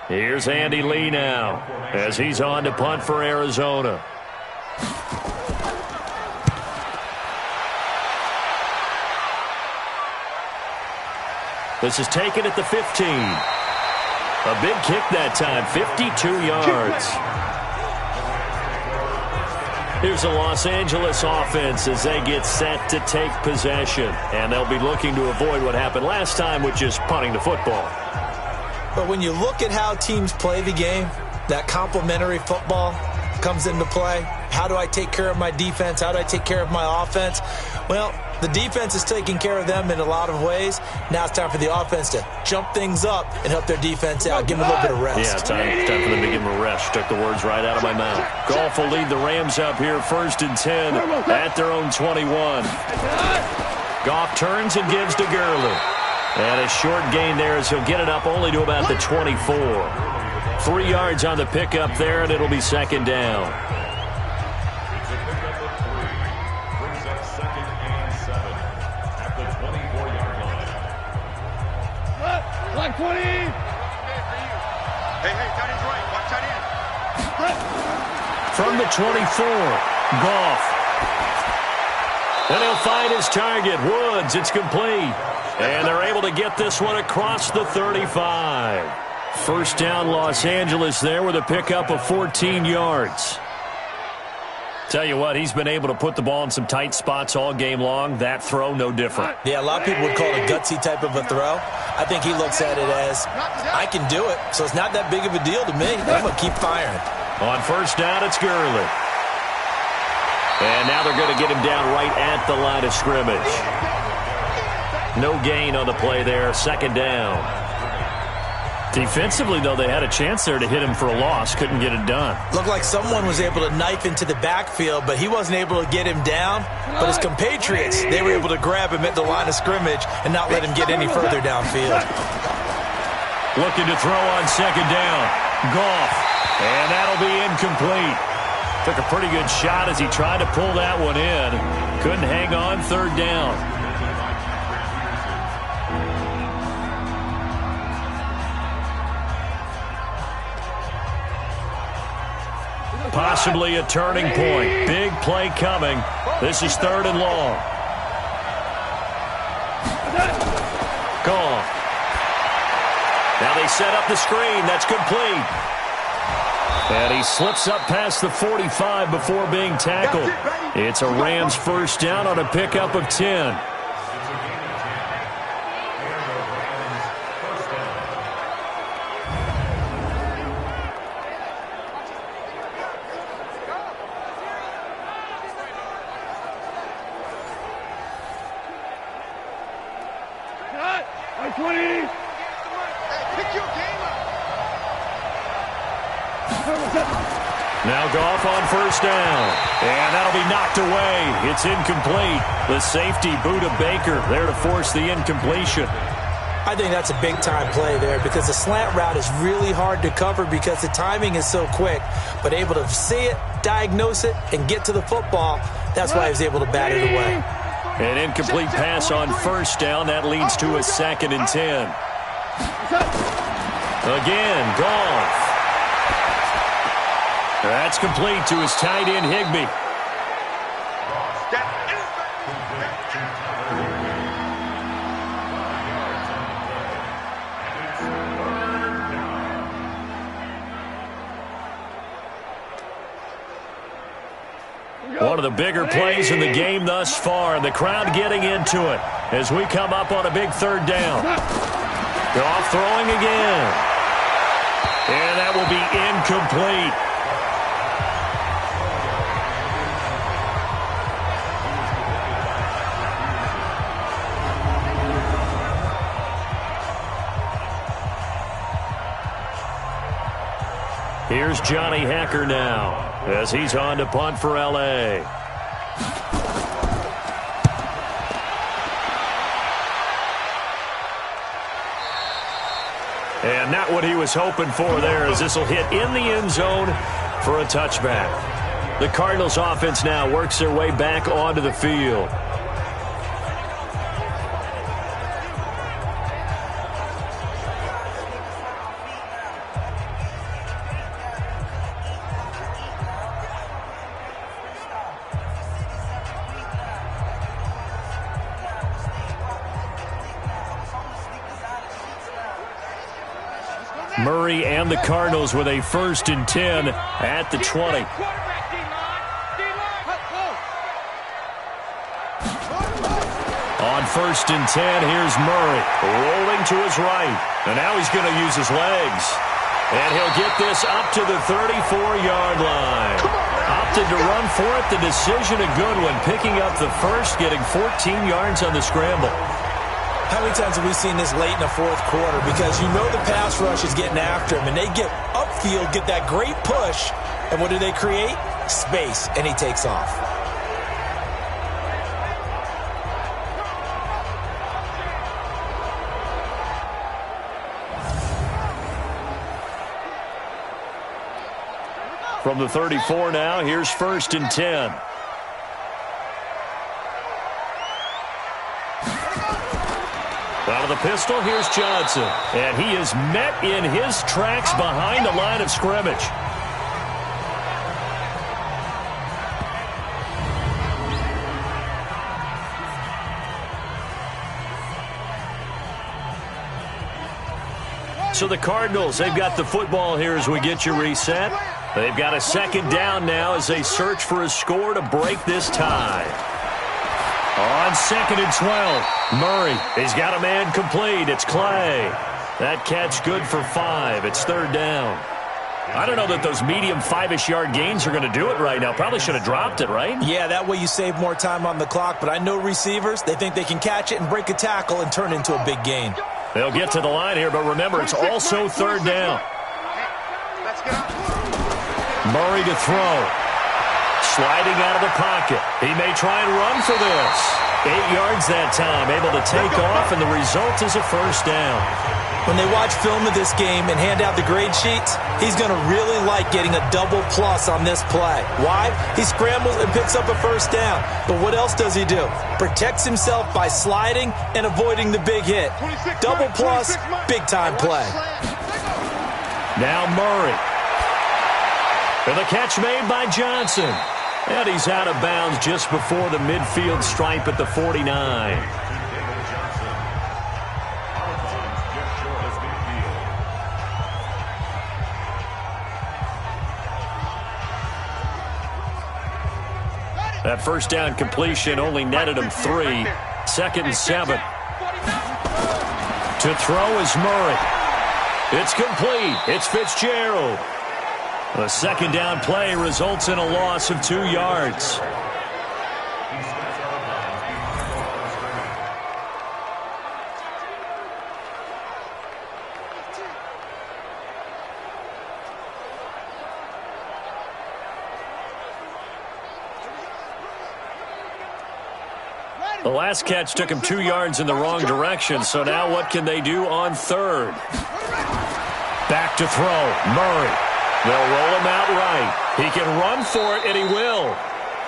Here's Andy Lee now as he's on to punt for Arizona. This is taken at the 15. A big kick that time, 52 yards. Here's the Los Angeles offense as they get set to take possession. And they'll be looking to avoid what happened last time, which is punting the football. But when you look at how teams play the game, that complementary football comes into play. How do I take care of my defense? How do I take care of my offense? Well, the defense is taking care of them in a lot of ways. Now it's time for the offense to jump things up and help their defense out. Give them a little bit of rest. Yeah, time for them to give them a rest. Took the words right out of my mouth. Goff will lead the Rams up here 1st and 10 at their own 21. Goff turns and gives to Gurley. And a short gain there as he'll get it up only to about the 24. 3 yards on the pickup there, and it'll be 2nd down. It's a pickup of 3. Brings up 2nd and 7 at the 24-yard line. Like 20. Hey, tight end's right. Watch tight end. From the 24, Goff. And he'll find his target, Woods. It's complete. And they're able to get this one across the 35. 1st down, Los Angeles there with a pickup of 14 yards. Tell you what, he's been able to put the ball in some tight spots all game long. That throw, no different. Yeah, a lot of people would call it a gutsy type of a throw. I think he looks at it as, I can do it, so it's not that big of a deal to me. I'm going to keep firing. On first down, it's Gurley. And now they're going to get him down right at the line of scrimmage. No gain on the play there. Second down. Defensively, though, they had a chance there to hit him for a loss. Couldn't get it done. Looked like someone was able to knife into the backfield, but he wasn't able to get him down. But his compatriots, they were able to grab him at the line of scrimmage and not let him get any further downfield. Looking to throw on second down. Goff. And that'll be incomplete. Took a pretty good shot as he tried to pull that one in. Couldn't hang on. Third down. Possibly a turning point. Big play coming. This is third and long. Goff. Now they set up the screen. That's complete. And he slips up past the 45 before being tackled. It's a Rams first down on a pickup of 10. Now Goff on first down. And that'll be knocked away. It's incomplete. The safety, Buda Baker, there to force the incompletion. I think that's a big-time play there because the slant route is really hard to cover because the timing is so quick. But able to see it, diagnose it, and get to the football, that's why he was able to bat it away. An incomplete pass on first down. That leads to a 2nd and 10. Again, Goff. That's complete to his tight end, Higbee. One of the bigger plays in the game thus far, and the crowd getting into it as we come up on a big third down. Goff throwing again. And that will be incomplete. Here's Johnny Hacker now as he's on to punt for L.A. And not what he was hoping for there, as this will hit in the end zone for a touchback. The Cardinals offense now works their way back onto the field. Murray and the Cardinals with a 1st and 10 at the 20. On 1st and 10, here's Murray rolling to his right. And now he's going to use his legs. And he'll get this up to the 34-yard line. Opted to run for it. The decision a good one. Picking up the first, getting 14 yards on the scramble. How many times have we seen this late in the fourth quarter? Because you know the pass rush is getting after him, and they get upfield, get that great push, and what do they create? Space, and he takes off. From the 34 now, here's 1st and 10. Out of the pistol, here's Johnson. And he is met in his tracks behind the line of scrimmage. So the Cardinals, they've got the football here as we get you reset. They've got a 2nd down now as they search for a score to break this tie. On 2nd and 12, Murray. He's got a man complete. It's Clay. That catch good for 5. It's 3rd down. I don't know that those medium 5-ish yard gains are going to do it right now. Probably should have dropped it, right? Yeah, that way you save more time on the clock. But I know receivers, they think they can catch it and break a tackle and turn it into a big gain. They'll get to the line here, but remember, it's also 3rd down. Murray to throw. Sliding out of the pocket. He may try and run for this. 8 yards that time, able to take off, and the result is a 1st down. When they watch film of this game and hand out the grade sheets, he's going to really like getting a double plus on this play. Why? He scrambles and picks up a 1st down. But what else does he do? Protects himself by sliding and avoiding the big hit. Double plus, big-time play. Now Murray. And the catch made by Johnson. And he's out of bounds just before the midfield stripe at the 49. That 1st down completion only netted him 3. 2nd and 7. To throw is Murray. It's complete. It's Fitzgerald. The 2nd down play results in a loss of 2 yards. The last catch took him 2 yards in the wrong direction, so now what can they do on 3rd? Back to throw, Murray. They'll roll him out right. He can run for it, and he will.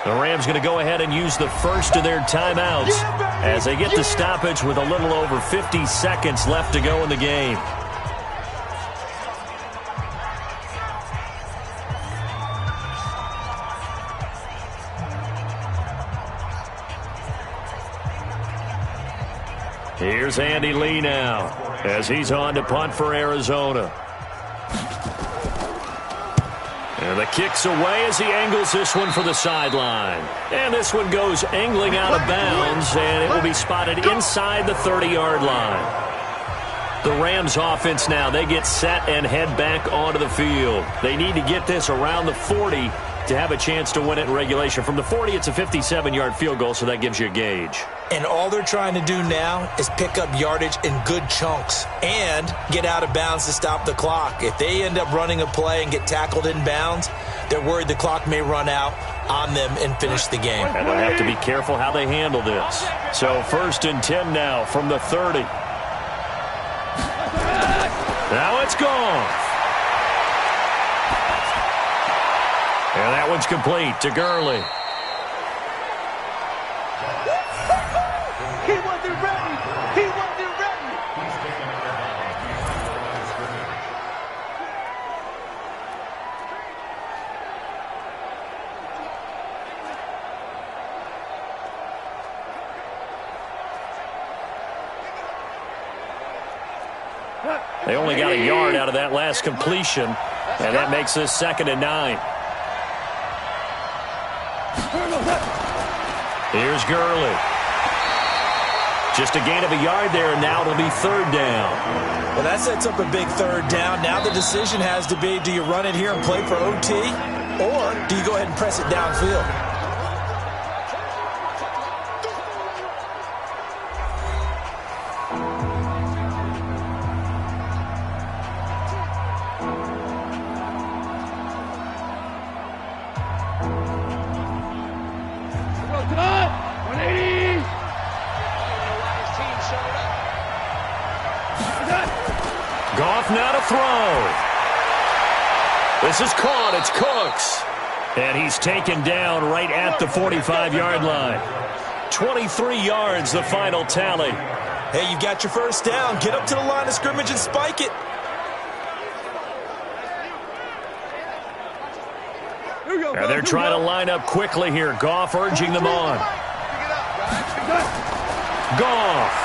The Rams going to go ahead and use the first of their timeouts as they get the stoppage with a little over 50 seconds left to go in the game. Here's Andy Lee now as he's on to punt for Arizona. And the kick's away as he angles this one for the sideline. And this one goes angling out of bounds, and it will be spotted inside the 30-yard line. The Rams offense now, they get set and head back onto the field. They need to get this around the 40 to have a chance to win it in regulation. From the 40, it's a 57-yard field goal, so that gives you a gauge. And all they're trying to do now is pick up yardage in good chunks and get out of bounds to stop the clock. If they end up running a play and get tackled in bounds, they're worried the clock may run out on them and finish the game. And they'll have to be careful how they handle this. So 1st and 10 now from the 30. Now it's gone. And that one's complete to Gurley. He wasn't ready. He wasn't ready. They only got a yard out of that last completion, and that makes this 2nd and 9. Here's Gurley. Just a gain of a yard there, and now it'll be 3rd down. Well, that sets up a big 3rd down. Now the decision has to be, do you run it here and play for OT, or do you go ahead and press it downfield? Goff now to throw. This is caught. It's Cooks. And he's taken down right at the 45-yard line. 23 yards, the final tally. Hey, you got your 1st down. Get up to the line of scrimmage and spike it. And they're trying to line up quickly here. Goff urging them on. Goff.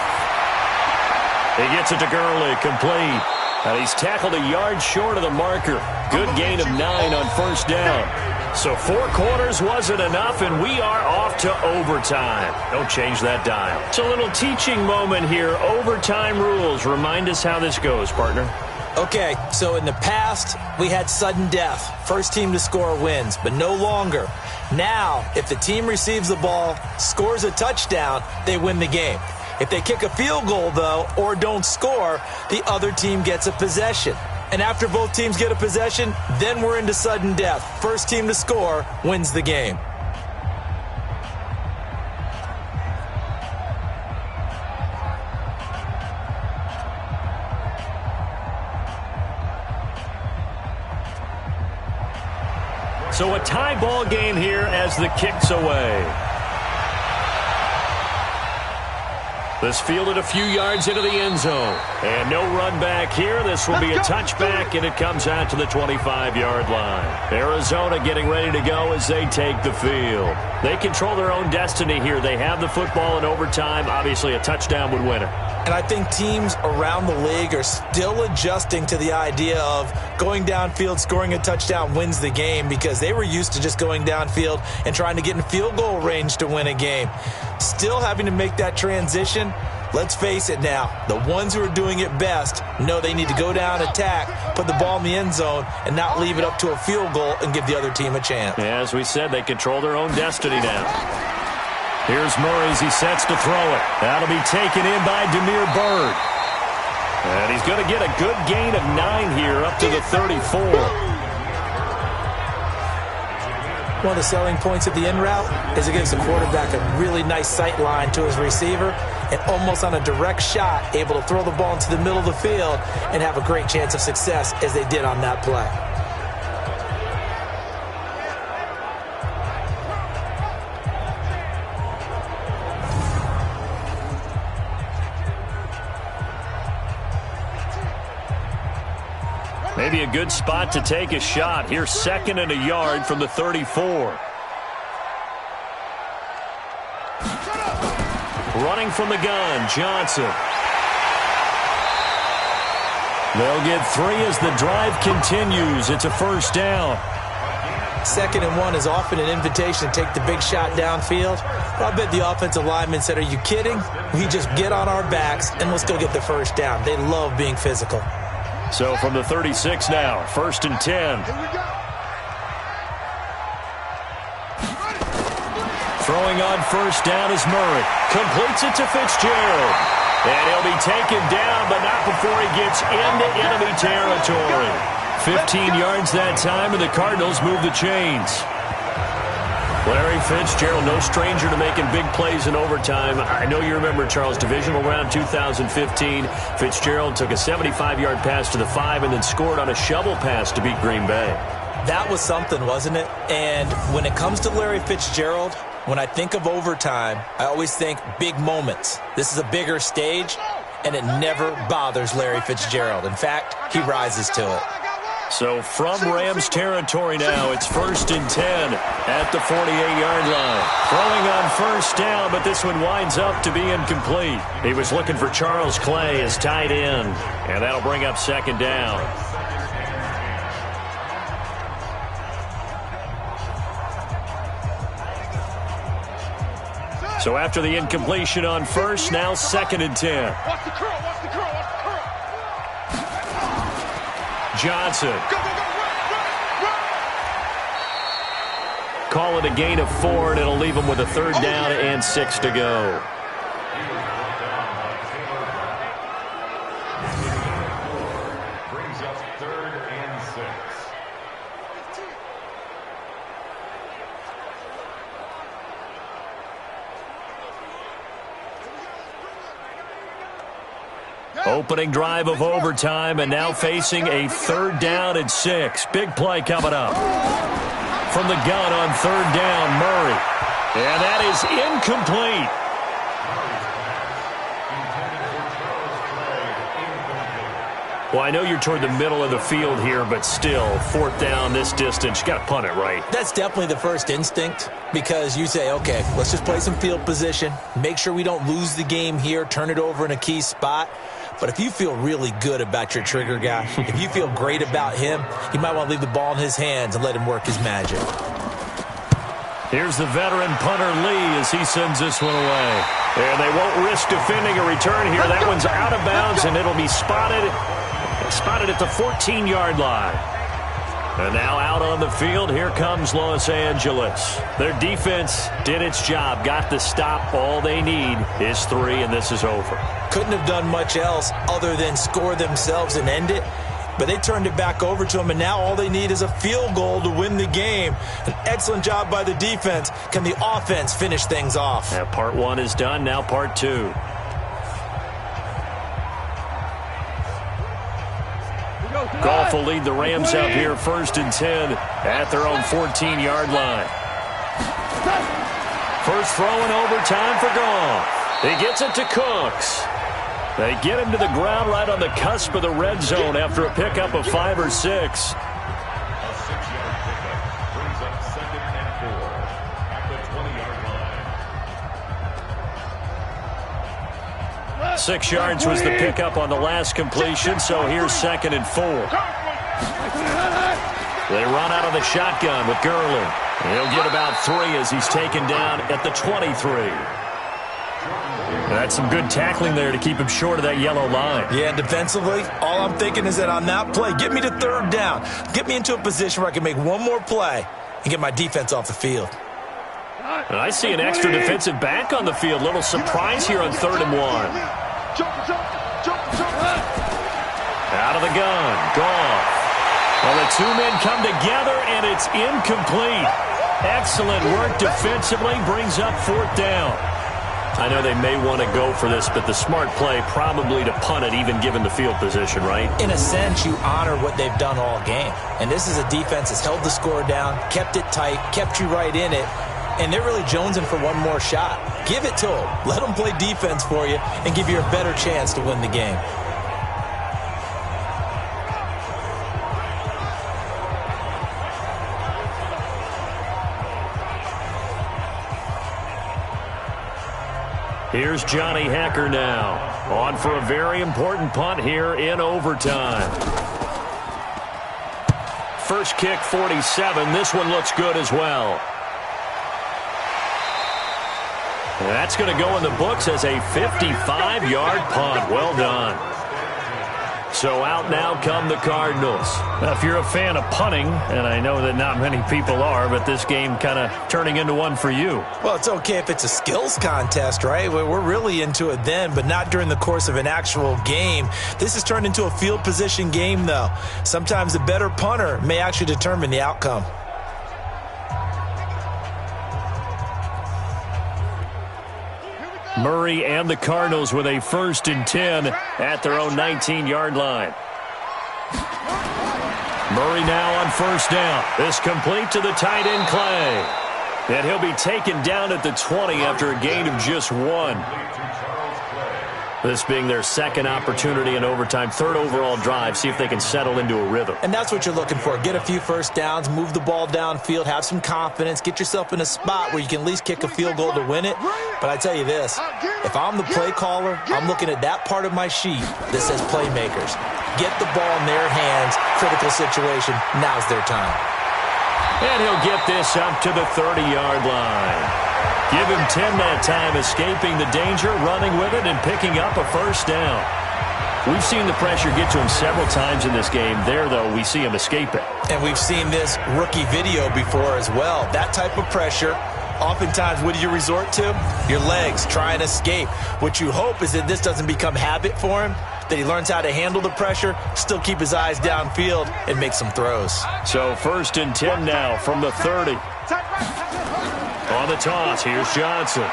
He gets it to Gurley, complete. And he's tackled a yard short of the marker. Good gain of 9 on 1st down. So 4 quarters wasn't enough, and we are off to overtime. Don't change that dial. It's a little teaching moment here. Overtime rules. Remind us how this goes, partner. Okay, so in the past, we had sudden death. First team to score wins, but no longer. Now, if the team receives the ball, scores a touchdown, they win the game. If they kick a field goal, though, or don't score, the other team gets a possession. And after both teams get a possession, then we're into sudden death. First team to score wins the game. So a tie ball game here as the kick's away. This fielded a few yards into the end zone. And no run back here. This will be a touchback, and it comes out to the 25-yard line. Arizona getting ready to go as they take the field. They control their own destiny here. They have the football in overtime. Obviously, a touchdown would win it. And I think teams around the league are still adjusting to the idea of going downfield, scoring a touchdown wins the game, because they were used to just going downfield and trying to get in field goal range to win a game. Still having to make that transition. Let's face it now, the ones who are doing it best know they need to go down, attack, put the ball in the end zone, and not leave it up to a field goal and give the other team a chance. As we said, they control their own destiny now. Here's Murray as he sets to throw it. That'll be taken in by Damiere Byrd. And he's going to get a good gain of 9 here up to the 34. One of the selling points of the in route is it gives the quarterback a really nice sight line to his receiver, and almost on a direct shot, able to throw the ball into the middle of the field and have a great chance of success as they did on that play. Maybe a good spot to take a shot. Here's 2nd and a yard from the 34. Running from the gun, Johnson. They'll get 3 as the drive continues. It's a first down. 2nd and 1 is often an invitation to take the big shot downfield. But I bet the offensive linemen said, are you kidding? We just get on our backs and let's go get the first down. They love being physical. So from the 36 now, 1st and 10. Throwing on first down is Murray. Completes it to Fitzgerald. And he'll be taken down, but not before he gets into enemy territory. 15 yards that time, and the Cardinals move the chains. Larry Fitzgerald, no stranger to making big plays in overtime. I know you remember, Charles, divisional round 2015. Fitzgerald took a 75-yard pass to the 5 and then scored on a shovel pass to beat Green Bay. That was something, wasn't it? And when it comes to Larry Fitzgerald, when I think of overtime, I always think big moments. This is a bigger stage, and it never bothers Larry Fitzgerald. In fact, he rises to it. So from Rams territory now, it's 1st and 10 at the 48-yard line. Throwing on first down, but this one winds up to be incomplete. He was looking for Charles Clay as tight end, and that'll bring up 2nd down. So after the incompletion on first, now 2nd and 10. Watch the curl, watch the curl, watch the curl. Johnson. Go, go, go, run. Call it a gain of 4, and it'll leave him with a 3rd down and 6 to go. Brings up 3rd and 6. Opening drive of overtime, and now facing a 3rd down and 6. Big play coming up. From the gun on 3rd down, Murray. And that is incomplete. Well, I know you're toward the middle of the field here, but still, 4th down this distance, you got to punt it right. That's definitely the first instinct, because you say, okay, let's just play some field position, make sure we don't lose the game here, turn it over in a key spot. But if you feel really good about your trigger guy, if you feel great about him, you might want to leave the ball in his hands and let him work his magic. Here's the veteran punter Lee as he sends this one away. And they won't risk defending a return here. That one's out of bounds, and it'll be spotted at the 14-yard line. And now out on the field, here comes Los Angeles. Their defense did its job, got the stop. All they need is 3, and this is over. Couldn't have done much else other than score themselves and end it. But they turned it back over to them, and now all they need is a field goal to win the game. An excellent job by the defense. Can the offense finish things off? Yeah, part 1 is done, now part 2. Goff will lead the Rams out here 1st and 10 at their own 14-yard line. First throw in overtime for Goff. He gets it to Cooks. They get him to the ground right on the cusp of the red zone after a pickup of 5 or 6. A 6-yard pickup brings up 2nd and 4 at the 20-yard line. 6 yards was the pickup on the last completion, so here's 2nd and 4. They run out of the shotgun with Gurley. He'll get about 3 as he's taken down at the 23. That's some good tackling there to keep him short of that yellow line. Yeah, defensively, all I'm thinking is that on that play, get me to 3rd down. Get me into a position where I can make one more play and get my defense off the field. And I see an extra defensive back on the field. Little surprise here on 3rd and 1. Out of the gun. Goff. Well, the 2 men come together, and it's incomplete. Excellent work defensively. Brings up 4th down. I know they may want to go for this, but the smart play probably to punt it, even given the field position, right? In a sense, you honor what they've done all game. And this is a defense that's held the score down, kept it tight, kept you right in it, and they're really jonesing for one more shot. Give it to them. Let them play defense for you and give you a better chance to win the game. Here's Johnny Hecker now, on for a very important punt here in overtime. First kick, 47. This one looks good as well. That's going to go in the books as a 55-yard punt. Well done. So out now come the Cardinals. Now, if you're a fan of punting, and I know that not many people are, but this game kind of turning into one for you. Well, it's okay if it's a skills contest, right? We're really into it then, but not during the course of an actual game. This has turned into a field position game, though. Sometimes the better punter may actually determine the outcome. Murray and the Cardinals with a 1st and 10 at their own 19-yard line. Murray now on 1st down. This complete to the tight end Clay. And he'll be taken down at the 20 after a gain of just 1. This being their 2nd opportunity in overtime, 3rd overall drive. See if they can settle into a rhythm. And that's what you're looking for. Get a few first downs, move the ball downfield, have some confidence, get yourself in a spot where you can at least kick a field goal to win it. But I tell you this, if I'm the play caller, I'm looking at that part of my sheet that says playmakers. Get the ball in their hands, critical situation, now's their time. And he'll get this up to the 30-yard line. Give him 10 that time, escaping the danger, running with it, and picking up a 1st down. We've seen the pressure get to him several times in this game. There, though, we see him escape it. And we've seen this rookie video before as well. That type of pressure, oftentimes, what do you resort to? Your legs, try and escape. What you hope is that this doesn't become habit for him, that he learns how to handle the pressure, still keep his eyes downfield, and make some throws. So 1st and 10 now from the 30. On the toss, here's Johnson.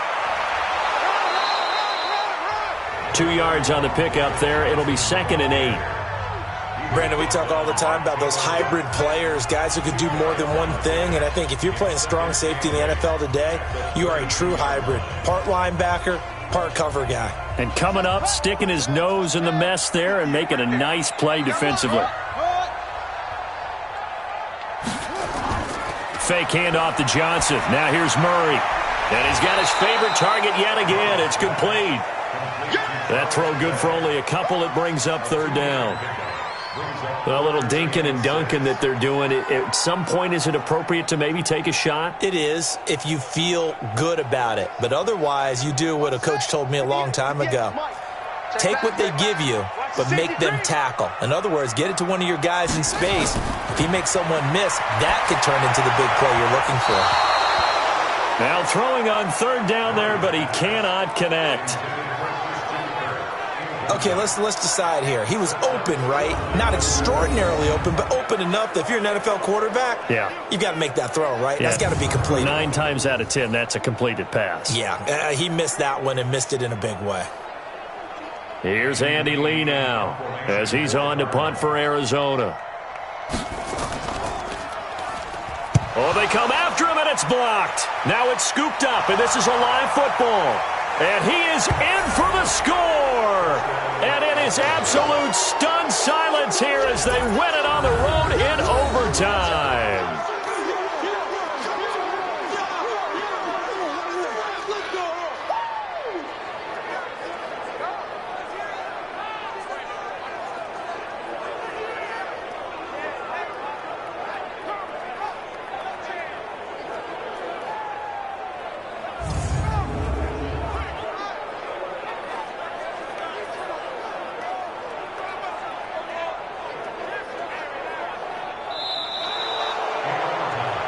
2 yards on the pickup there. It'll be 2nd and 8. Brandon, we talk all the time about those hybrid players, guys who can do more than one thing. And I think if you're playing strong safety in the NFL today, you are a true hybrid. Part linebacker, part cover guy. And coming up, sticking his nose in the mess there and making a nice play defensively. Fake handoff to Johnson. Now here's Murray. And he's got his favorite target yet again. It's complete. That throw good for only a couple. It brings up 3rd down. A little dinking and dunking that they're doing. At some point, is it appropriate to maybe take a shot? It is if you feel good about it. But otherwise, you do what a coach told me a long time ago. Take what they give you, but make them tackle. In other words, get it to one of your guys in space. If he makes someone miss, that could turn into the big play you're looking for. Now throwing on third down there, but he cannot connect. Okay, let's decide here. He was open, right? Not extraordinarily open, but open enough that if you're an NFL quarterback, you've got to make that throw, right? Yeah. That's got to be completed. 9 times out of 10, that's a completed pass. Yeah, he missed that one and missed it in a big way. Here's Andy Lee now as he's on to punt for Arizona. Oh, they come after him, and it's blocked. Now it's scooped up, and this is a live football. And he is in for the score. And it is absolute stunned silence here as they win it on the road in overtime.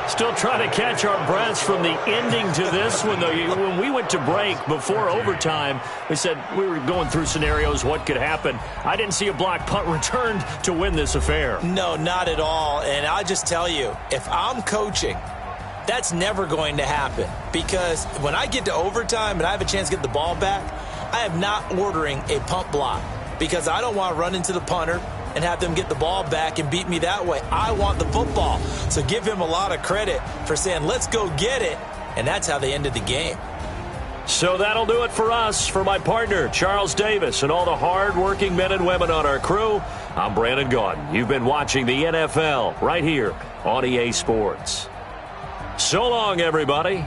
Still trying to catch our breaths from the ending to this one. When we went to break before overtime, we said we were going through scenarios, what could happen. I didn't see a block punt returned to win this affair. No, not at all. And I'll just tell you, if I'm coaching, that's never going to happen. Because when I get to overtime and I have a chance to get the ball back, I am not ordering a punt block. Because I don't want to run into the punter and have them get the ball back and beat me that way. I want the football. So give him a lot of credit for saying, let's go get it. And that's how they ended the game. So that'll do it for us. For my partner, Charles Davis, and all the hard-working men and women on our crew, I'm Brandon Gaudin. You've been watching the NFL right here on EA Sports. So long, everybody.